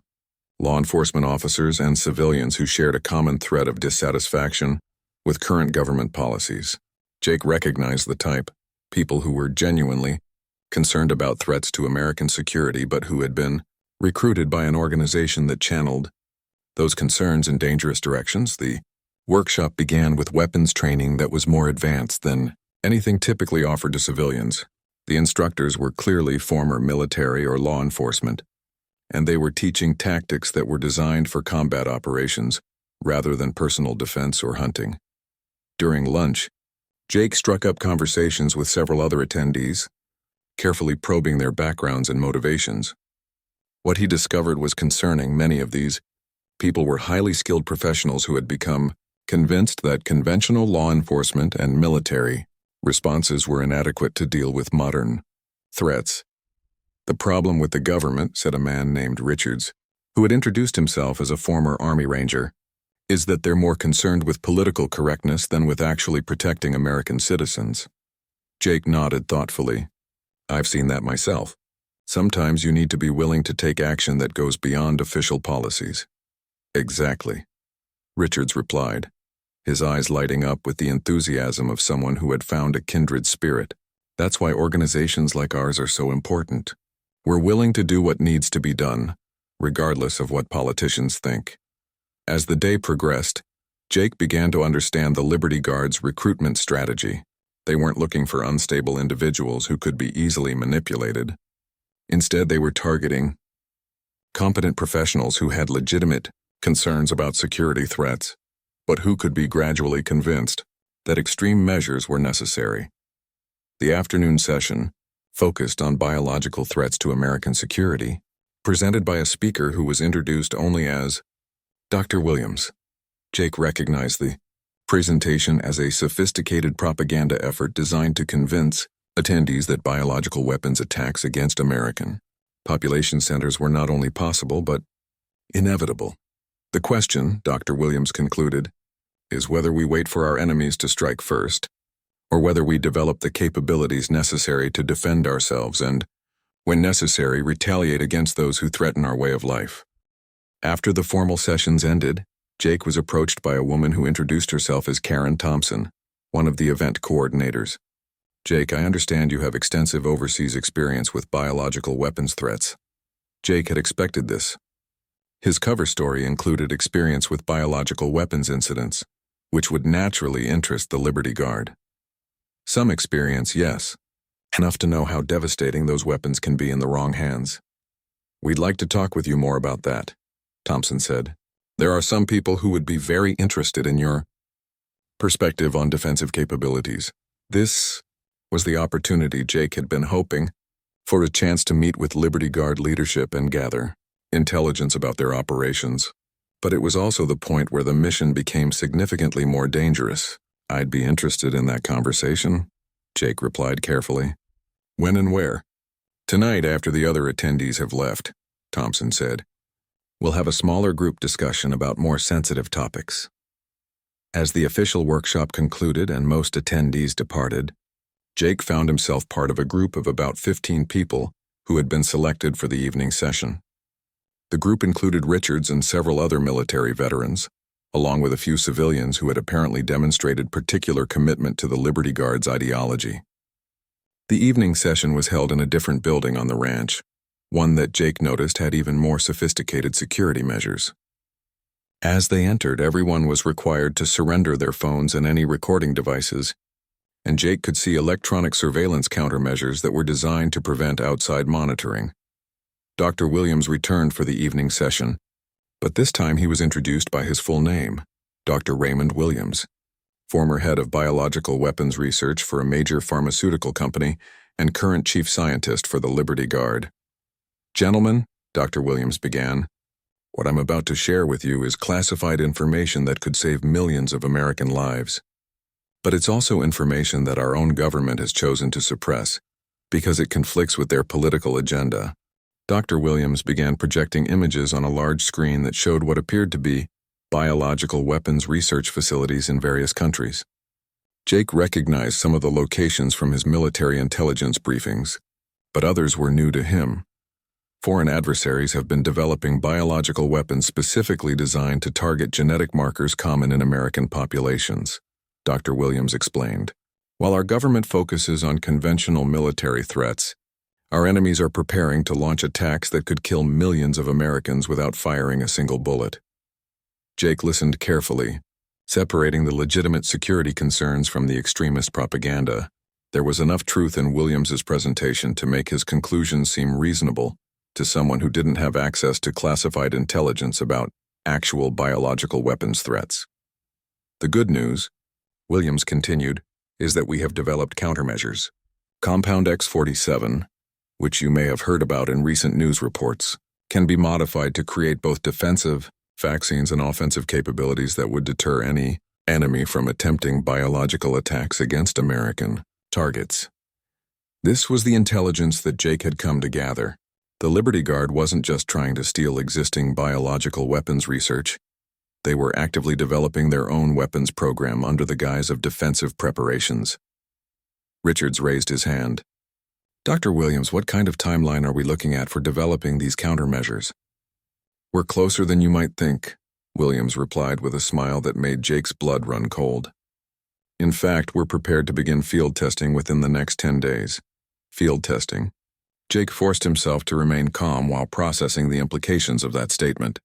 A: law enforcement officers and civilians who shared a common thread of dissatisfaction with current government policies. Jake recognized the type, people who were genuinely concerned about threats to American security but who had been recruited by an organization that channeled those concerns in dangerous directions. The workshop began with weapons training that was more advanced than anything typically offered to civilians. The instructors were clearly former military or law enforcement, and they were teaching tactics that were designed for combat operations rather than personal defense or hunting. During lunch, Jake struck up conversations with several other attendees, carefully probing their backgrounds and motivations. What he discovered was concerning. Many of these People were highly skilled professionals who had become convinced that conventional law enforcement and military responses were inadequate to deal with modern threats. The problem with the government, said a man named Richards, who had introduced himself as a former Army Ranger, is that they're more concerned with political correctness than with actually protecting American citizens. Jake nodded thoughtfully. I've seen that myself. Sometimes you need to be willing to take action that goes beyond official policies. Exactly, Richards replied, his eyes lighting up with the enthusiasm of someone who had found a kindred spirit. That's why organizations like ours are so important. We're willing to do what needs to be done, regardless of what politicians think. As the day progressed, Jake began to understand the Liberty Guard's recruitment strategy. They weren't looking for unstable individuals who could be easily manipulated. Instead, they were targeting competent professionals who had legitimate concerns about security threats, but who could be gradually convinced that extreme measures were necessary. The afternoon session focused on biological threats to American security, presented by a speaker who was introduced only as Dr. Williams. Jake recognized the presentation as a sophisticated propaganda effort designed to convince attendees that biological weapons attacks against American population centers were not only possible but inevitable. The question, Dr. Williams concluded, is whether we wait for our enemies to strike first, or whether we develop the capabilities necessary to defend ourselves and, when necessary, retaliate against those who threaten our way of life. After the formal sessions ended, Jake was approached by a woman who introduced herself as Karen Thompson, one of the event coordinators. Jake, I understand you have extensive overseas experience with biological weapons threats. Jake had expected this. His cover story included experience with biological weapons incidents, which would naturally interest the Liberty Guard. Some experience, yes, enough to know how devastating those weapons can be in the wrong hands. We'd like to talk with you more about that, Thompson said. There are some people who would be very interested in your perspective on defensive capabilities. This was the opportunity Jake had been hoping for, a chance to meet with Liberty Guard leadership and gather intelligence about their operations. But it was also the point where the mission became significantly more dangerous. I'd be interested in that conversation, Jake replied carefully. When and where? Tonight, after the other attendees have left, Thompson said. We'll have a smaller group discussion about more sensitive topics. As the official workshop concluded and most attendees departed, Jake found himself part of a group of about 15 people who had been selected for the evening session. The group included Richards and several other military veterans, along with a few civilians who had apparently demonstrated particular commitment to the Liberty Guard's ideology. The evening session was held in a different building on the ranch, one that Jake noticed had even more sophisticated security measures. As they entered, everyone was required to surrender their phones and any recording devices, and Jake could see electronic surveillance countermeasures that were designed to prevent outside monitoring. Dr. Williams returned for the evening session, but this time he was introduced by his full name, Dr. Raymond Williams, former head of biological weapons research for a major pharmaceutical company and current chief scientist for the Liberty Guard. Gentlemen, Dr. Williams began, what I'm about to share with you is classified information that could save millions of American lives. But it's also information that our own government has chosen to suppress because it conflicts with their political agenda. Dr. Williams began projecting images on a large screen that showed what appeared to be biological weapons research facilities in various countries. Jake recognized some of the locations from his military intelligence briefings, but others were new to him. Foreign adversaries have been developing biological weapons specifically designed to target genetic markers common in American populations, Dr. Williams explained. While our government focuses on conventional military threats, our enemies are preparing to launch attacks that could kill millions of Americans without firing a single bullet. Jake listened carefully, separating the legitimate security concerns from the extremist propaganda. There was enough truth in Williams's presentation to make his conclusions seem reasonable to someone who didn't have access to classified intelligence about actual biological weapons threats. The good news, Williams continued, is that we have developed countermeasures. Compound X-47, which you may have heard about in recent news reports, can be modified to create both defensive vaccines, and offensive capabilities that would deter any enemy from attempting biological attacks against American targets. This was the intelligence that Jake had come to gather. The Liberty Guard wasn't just trying to steal existing biological weapons research. They were actively developing their own weapons program under the guise of defensive preparations. Richards raised his hand. Dr. Williams, what kind of timeline are we looking at for developing these countermeasures? We're closer than you might think, Williams replied with a smile that made Jake's blood run cold. In fact, we're prepared to begin field testing within the next 10 days. Field testing? Jake forced himself to remain calm while processing the implications of that statement.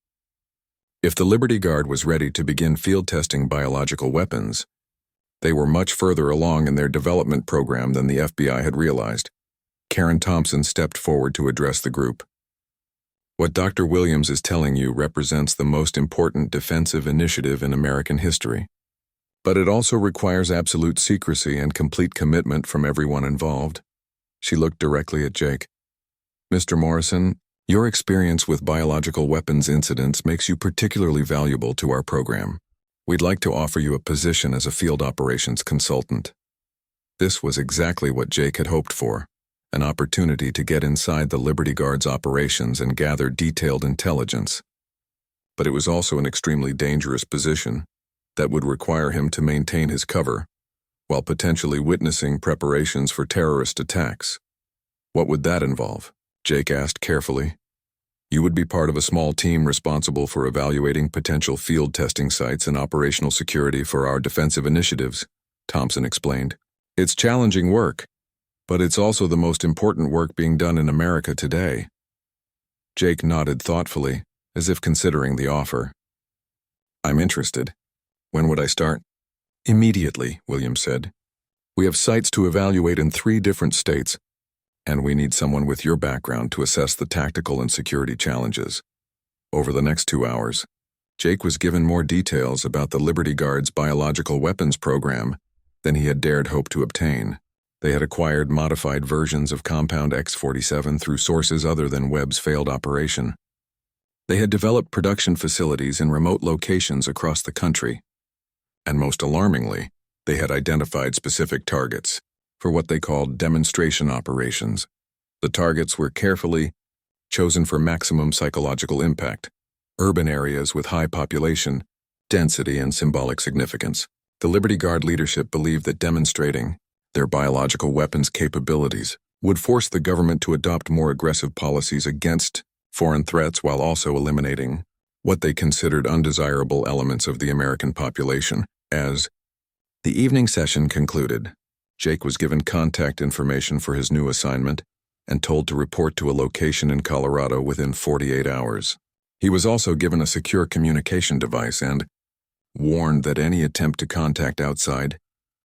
A: If the Liberty Guard was ready to begin field testing biological weapons, they were much further along in their development program than the FBI had realized. Karen Thompson stepped forward to address the group. What Dr. Williams is telling you represents the most important defensive initiative in American history. But it also requires absolute secrecy and complete commitment from everyone involved. She looked directly at Jake. Mr. Morrison, your experience with biological weapons incidents makes you particularly valuable to our program. We'd like to offer you a position as a field operations consultant. This was exactly what Jake had hoped for, an opportunity to get inside the Liberty Guard's operations and gather detailed intelligence. But it was also an extremely dangerous position that would require him to maintain his cover while potentially witnessing preparations for terrorist attacks. What would that involve? Jake asked carefully. You would be part of a small team responsible for evaluating potential field testing sites and operational security for our defensive initiatives, Thompson explained. It's challenging work, but it's also the most important work being done in America today. Jake nodded thoughtfully, as if considering the offer. I'm interested. When would I start? Immediately, Williams said. We have sites to evaluate in 3 different states, and we need someone with your background to assess the tactical and security challenges. Over the next 2 hours, Jake was given more details about the Liberty Guard's biological weapons program than he had dared hope to obtain. They had acquired modified versions of Compound X-47 through sources other than Webb's failed operation. They had developed production facilities in remote locations across the country. And most alarmingly, they had identified specific targets for what they called demonstration operations. The targets were carefully chosen for maximum psychological impact, urban areas with high population, density, and symbolic significance. The Liberty Guard leadership believed that demonstrating their biological weapons capabilities would force the government to adopt more aggressive policies against foreign threats while also eliminating what they considered undesirable elements of the American population. As the evening session concluded, Jake was given contact information for his new assignment and told to report to a location in Colorado within 48 hours. He was also given a secure communication device and warned that any attempt to contact outside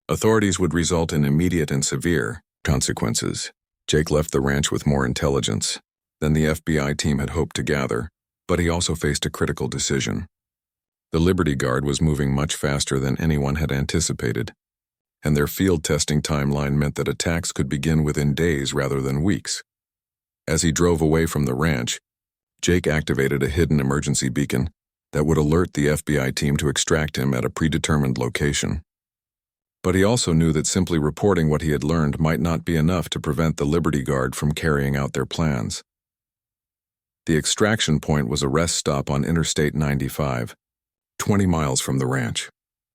A: authorities would result in immediate and severe consequences. Jake left the ranch with more intelligence than the FBI team had hoped to gather, but he also faced a critical decision. The Liberty Guard was moving much faster than anyone had anticipated, and their field testing timeline meant that attacks could begin within days rather than weeks. As he drove away from the ranch, Jake activated a hidden emergency beacon that would alert the FBI team to extract him at a predetermined location. But he also knew that simply reporting what he had learned might not be enough to prevent the Liberty Guard from carrying out their plans. The extraction point was a rest stop on Interstate 95, 20 miles from the ranch.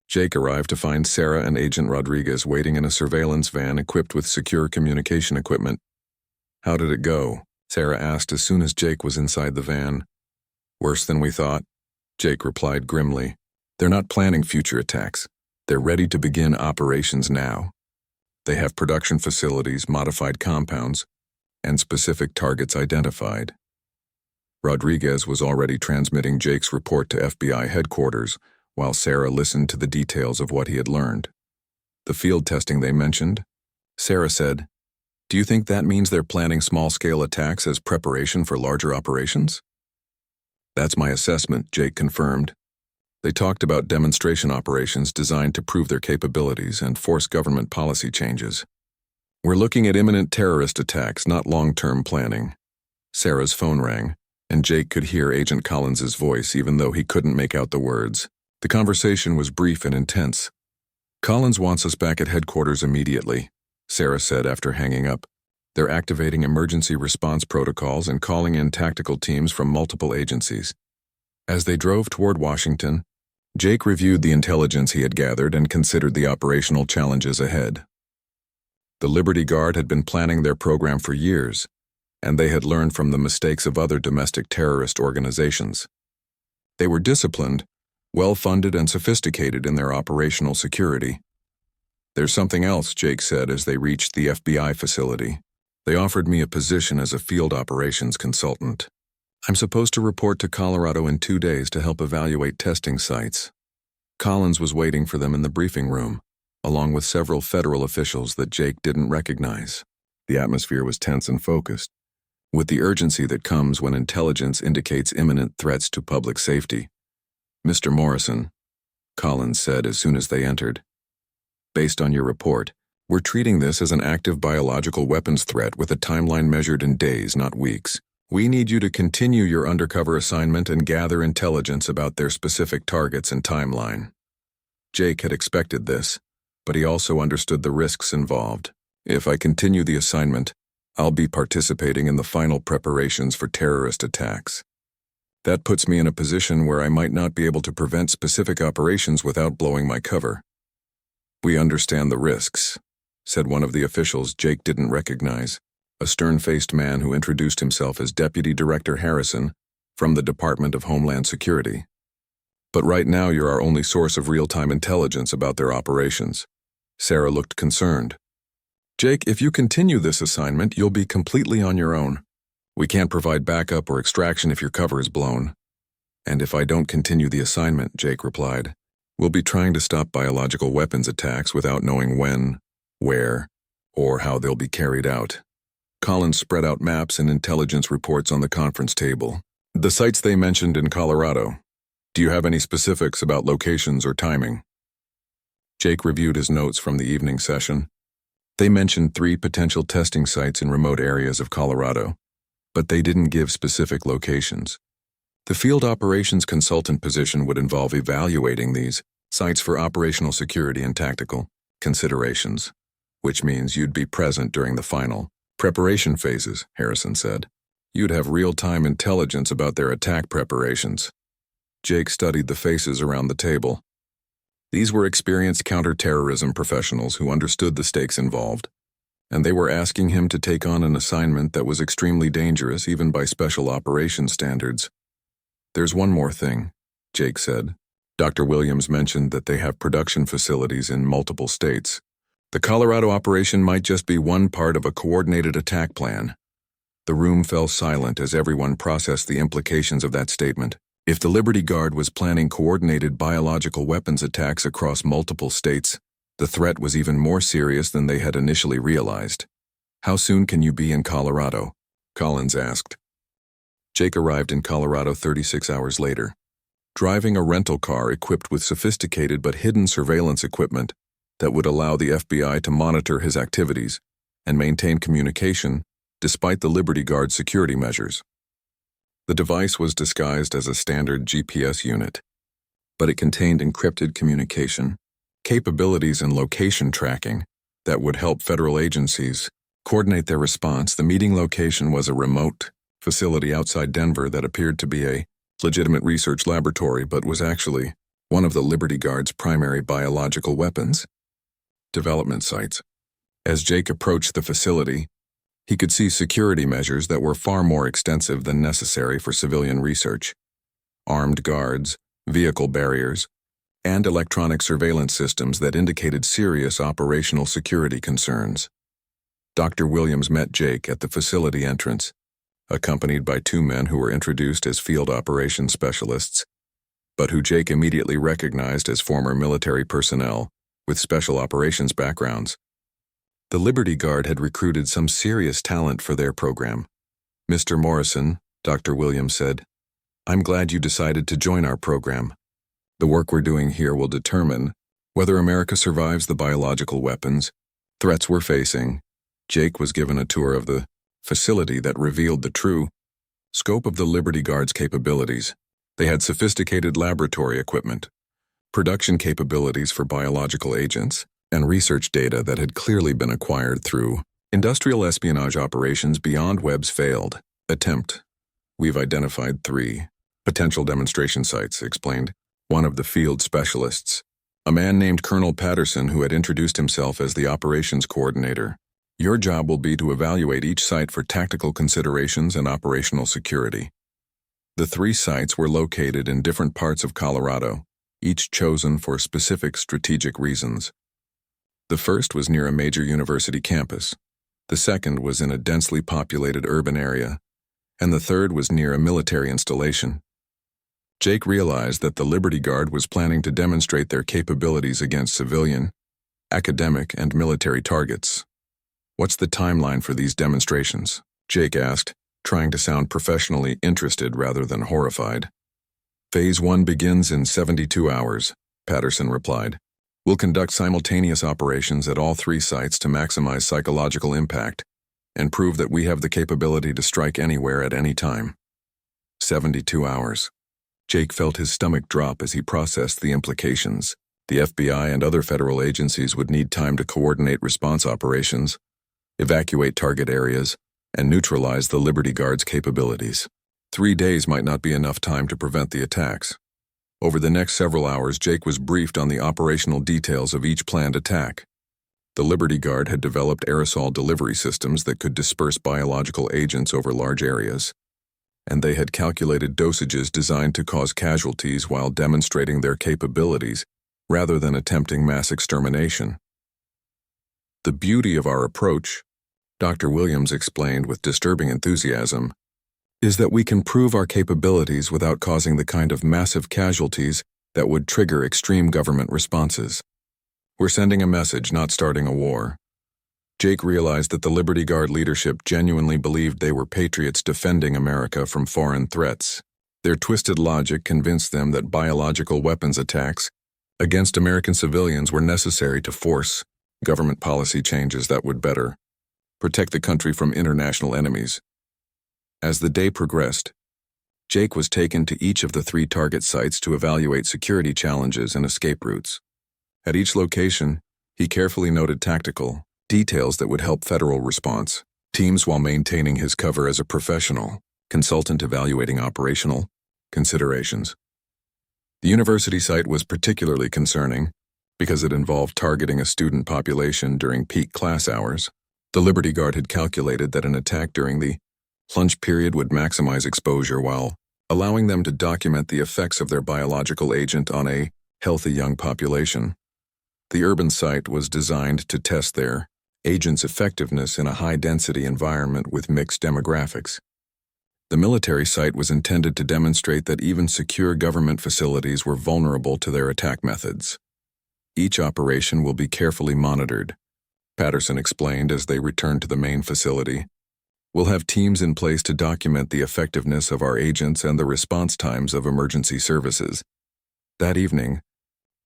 A: Jake arrived to find Sarah and Agent Rodriguez waiting in a surveillance van equipped with secure communication equipment. How did it go? Sarah asked as soon as Jake was inside the van. Worse than we thought, Jake replied grimly. They're not planning future attacks. They're ready to begin operations now. They have production facilities, modified compounds, and specific targets identified. Rodriguez was already transmitting Jake's report to FBI headquarters, while Sarah listened to the details of what he had learned. The field testing they mentioned? Sarah said, Do you think that means they're planning small-scale attacks as preparation for larger operations? That's my assessment, Jake confirmed. They talked about demonstration operations designed to prove their capabilities and force government policy changes. We're looking at imminent terrorist attacks, not long-term planning. Sarah's phone rang, and Jake could hear Agent Collins's voice even though he couldn't make out the words. The conversation was brief and intense. "Collins wants us back at headquarters immediately," Sarah said after hanging up. "They're activating emergency response protocols and calling in tactical teams from multiple agencies." As they drove toward Washington, Jake reviewed the intelligence he had gathered and considered the operational challenges ahead. The Liberty Guard had been planning their program for years, and they had learned from the mistakes of other domestic terrorist organizations. They were disciplined, well-funded, and sophisticated in their operational security. "There's something else," Jake said as they reached the FBI facility. "They offered me a position as a field operations consultant. I'm supposed to report to Colorado in 2 days to help evaluate testing sites." Collins was waiting for them in the briefing room, along with several federal officials that Jake didn't recognize. The atmosphere was tense and focused, with the urgency that comes when intelligence indicates imminent threats to public safety. "Mr. Morrison," Collins said as soon as they entered, "based on your report, we're treating this as an active biological weapons threat with a timeline measured in days, not weeks. We need you to continue your undercover assignment and gather intelligence about their specific targets and timeline." Jake had expected this, but he also understood the risks involved. "If I continue the assignment, I'll be participating in the final preparations for terrorist attacks. That puts me in a position where I might not be able to prevent specific operations without blowing my cover." "We understand the risks," said one of the officials Jake didn't recognize, a stern-faced man who introduced himself as Deputy Director Harrison from the Department of Homeland Security. "But right now you're our only source of real-time intelligence about their operations." Sarah looked concerned. "Jake, if you continue this assignment, you'll be completely on your own. We can't provide backup or extraction if your cover is blown." "And if I don't continue the assignment," Jake replied, "we'll be trying to stop biological weapons attacks without knowing when, where, or how they'll be carried out." Collins spread out maps and intelligence reports on the conference table. "The sites they mentioned in Colorado. Do you have any specifics about locations or timing?" Jake reviewed his notes from the evening session. They mentioned 3 potential testing sites in remote areas of Colorado, but they didn't give specific locations. The field operations consultant position would involve evaluating these sites for operational security and tactical considerations, which means you'd be present during the final preparation phases, Harrison said. "You'd have real-time intelligence about their attack preparations." Jake studied the faces around the table. These were experienced counterterrorism professionals who understood the stakes involved, and they were asking him to take on an assignment that was extremely dangerous even by special operations standards. "There's one more thing," Jake said. Dr. Williams mentioned that they have production facilities in multiple states. The Colorado operation might just be one part of a coordinated attack plan. The room fell silent as everyone processed the implications of that statement. If the Liberty Guard was planning coordinated biological weapons attacks across multiple states, the threat was even more serious than they had initially realized. "How soon can you be in Colorado?" Collins asked. Jake arrived in Colorado 36 hours later, driving a rental car equipped with sophisticated but hidden surveillance equipment that would allow the FBI to monitor his activities and maintain communication despite the Liberty Guard security measures. The device was disguised as a standard GPS unit, but it contained encrypted communication, capabilities, and location tracking that would help federal agencies coordinate their response. The meeting location was a remote facility outside Denver that appeared to be a legitimate research laboratory but was actually one of the Liberty Guard's primary biological weapons development sites. As Jake approached the facility, he could see security measures that were far more extensive than necessary for civilian research. Armed guards, vehicle barriers, and electronic surveillance systems that indicated serious operational security concerns. Dr. Williams met Jake at the facility entrance, accompanied by 2 men who were introduced as field operations specialists, but who Jake immediately recognized as former military personnel with special operations backgrounds. The Liberty Guard had recruited some serious talent for their program. "Mr. Morrison," Dr. Williams said, "I'm glad you decided to join our program. The work we're doing here will determine whether America survives the biological weapons threats we're facing." Jake was given a tour of the facility that revealed the true Scope of the Liberty Guard's capabilities. They had sophisticated laboratory equipment, production capabilities for biological agents, and research data that had clearly been acquired through industrial espionage operations beyond Webb's failed attempt. We've identified 3 potential demonstration sites, explained one of the field specialists, a man named Colonel Patterson who had introduced himself as the operations coordinator. Your job will be to evaluate each site for tactical considerations and operational security. The 3 sites were located in different parts of Colorado, each chosen for specific strategic reasons. The first was near a major university campus, the second was in a densely populated urban area, and the third was near a military installation. Jake realized that the Liberty Guard was planning to demonstrate their capabilities against civilian, academic, and military targets. What's the timeline for these demonstrations? Jake asked, trying to sound professionally interested rather than horrified. Phase 1 begins in 72 hours, Patterson replied. We'll conduct simultaneous operations at all 3 sites to maximize psychological impact and prove that we have the capability to strike anywhere at any time. 72 hours. Jake felt his stomach drop as he processed the implications. The FBI and other federal agencies would need time to coordinate response operations, evacuate target areas, and neutralize the Liberty Guard's capabilities. 3 days might not be enough time to prevent the attacks. Over the next several hours, Jake was briefed on the operational details of each planned attack. The Liberty Guard had developed aerosol delivery systems that could disperse biological agents over large areas, and they had calculated dosages designed to cause casualties while demonstrating their capabilities rather than attempting mass extermination. The beauty of our approach, Dr. Williams explained with disturbing enthusiasm, is that we can prove our capabilities without causing the kind of massive casualties that would trigger extreme government responses. We're sending a message, not starting a war. Jake realized that the Liberty Guard leadership genuinely believed they were patriots defending America from foreign threats. Their twisted logic convinced them that biological weapons attacks against American civilians were necessary to force government policy changes that would better protect the country from international enemies. As the day progressed, Jake was taken to each of the 3 target sites to evaluate security challenges and escape routes. At each location, he carefully noted tactical details that would help federal response teams while maintaining his cover as a professional consultant evaluating operational considerations. The university site was particularly concerning because it involved targeting a student population during peak class hours. The Liberty Guard had calculated that an attack during the lunch period would maximize exposure while allowing them to document the effects of their biological agent on a healthy young population. The urban site was designed to test their agent's effectiveness in a high-density environment with mixed demographics. The military site was intended to demonstrate that even secure government facilities were vulnerable to their attack methods. Each operation will be carefully monitored, Patterson explained as they returned to the main facility. We'll have teams in place to document the effectiveness of our agents and the response times of emergency services. That evening,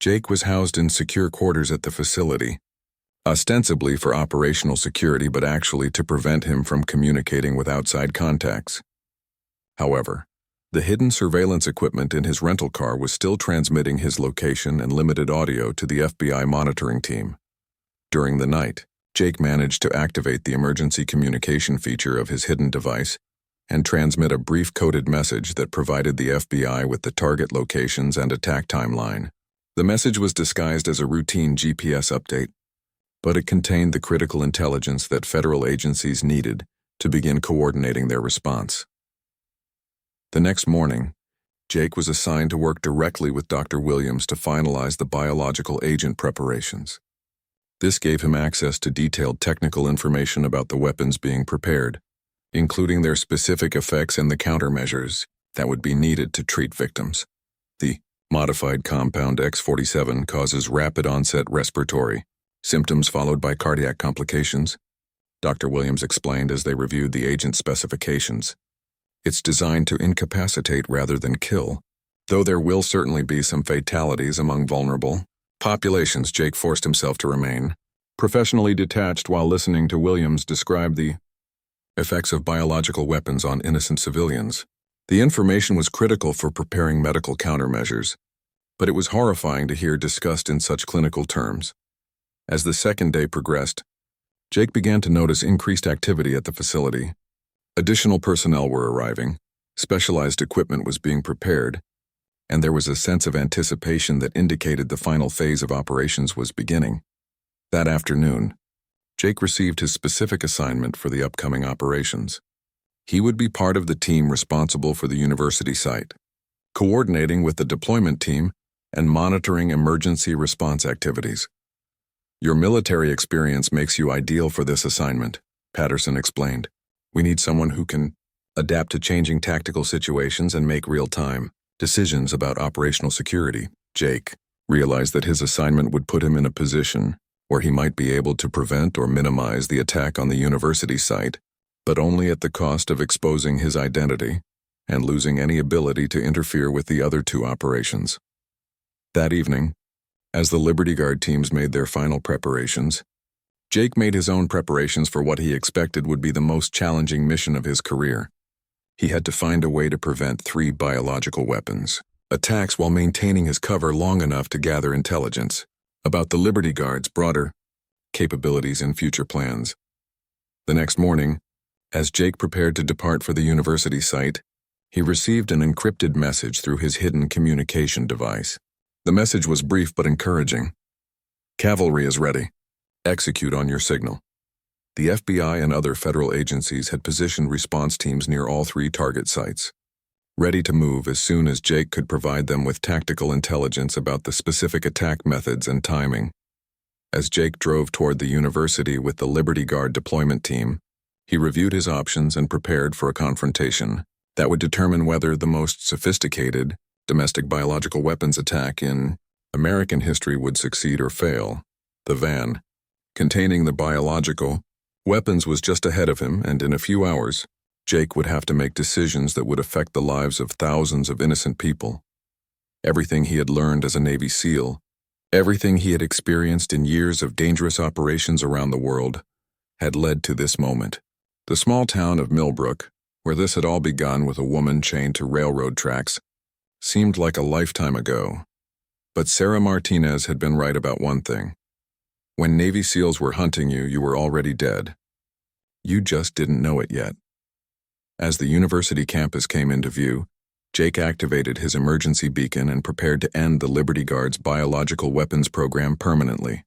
A: Jake was housed in secure quarters at the facility, ostensibly for operational security but actually to prevent him from communicating with outside contacts. However, the hidden surveillance equipment in his rental car was still transmitting his location and limited audio to the FBI monitoring team. During the night, Jake managed to activate the emergency communication feature of his hidden device and transmit a brief coded message that provided the FBI with the target locations and attack timeline. The message was disguised as a routine GPS update, but it contained the critical intelligence that federal agencies needed to begin coordinating their response. The next morning, Jake was assigned to work directly with Dr. Williams to finalize the biological agent preparations. This gave him access to detailed technical information about the weapons being prepared, including their specific effects and the countermeasures that would be needed to treat victims. The modified compound X47 causes rapid onset respiratory symptoms followed by cardiac complications, Dr. Williams explained as they reviewed the agent specifications. It's designed to incapacitate rather than kill, though there will certainly be some fatalities among vulnerable populations. Jake forced himself to remain professionally detached while listening to Williams describe the effects of biological weapons on innocent civilians. The information was critical for preparing medical countermeasures, but it was horrifying to hear discussed in such clinical terms. As the second day progressed, Jake began to notice increased activity at the facility. Additional personnel were arriving, specialized equipment was being prepared, and there was a sense of anticipation that indicated the final phase of operations was beginning. That afternoon, Jake received his specific assignment for the upcoming operations. He would be part of the team responsible for the university site, coordinating with the deployment team and monitoring emergency response activities. Your military experience makes you ideal for this assignment, Patterson explained. We need someone who can adapt to changing tactical situations and make real-time decisions about operational security. Jake realized that his assignment would put him in a position where he might be able to prevent or minimize the attack on the university site, but only at the cost of exposing his identity and losing any ability to interfere with the other two operations. That evening, as the Liberty Guard teams made their final preparations, Jake made his own preparations for what he expected would be the most challenging mission of his career. He had to find a way to prevent 3 biological weapons attacks while maintaining his cover long enough to gather intelligence about the Liberty Guard's broader capabilities and future plans. The next morning, as Jake prepared to depart for the university site, he received an encrypted message through his hidden communication device. The message was brief but encouraging. Cavalry is ready. Execute on your signal. The FBI and other federal agencies had positioned response teams near all 3 target sites, ready to move as soon as Jake could provide them with tactical intelligence about the specific attack methods and timing. As Jake drove toward the university with the Liberty Guard deployment team, he reviewed his options and prepared for a confrontation that would determine whether the most sophisticated domestic biological weapons attack in American history would succeed or fail. The van containing the biological weapons was just ahead of him, and in a few hours, Jake would have to make decisions that would affect the lives of thousands of innocent people. Everything he had learned as a Navy SEAL, everything he had experienced in years of dangerous operations around the world, had led to this moment. The small town of Millbrook, where this had all begun with a woman chained to railroad tracks, seemed like a lifetime ago. But Sarah Martinez had been right about one thing. When Navy SEALs were hunting you, you were already dead. You just didn't know it yet. As the university campus came into view, Jake activated his emergency beacon and prepared to end the Liberty Guard's biological weapons program permanently.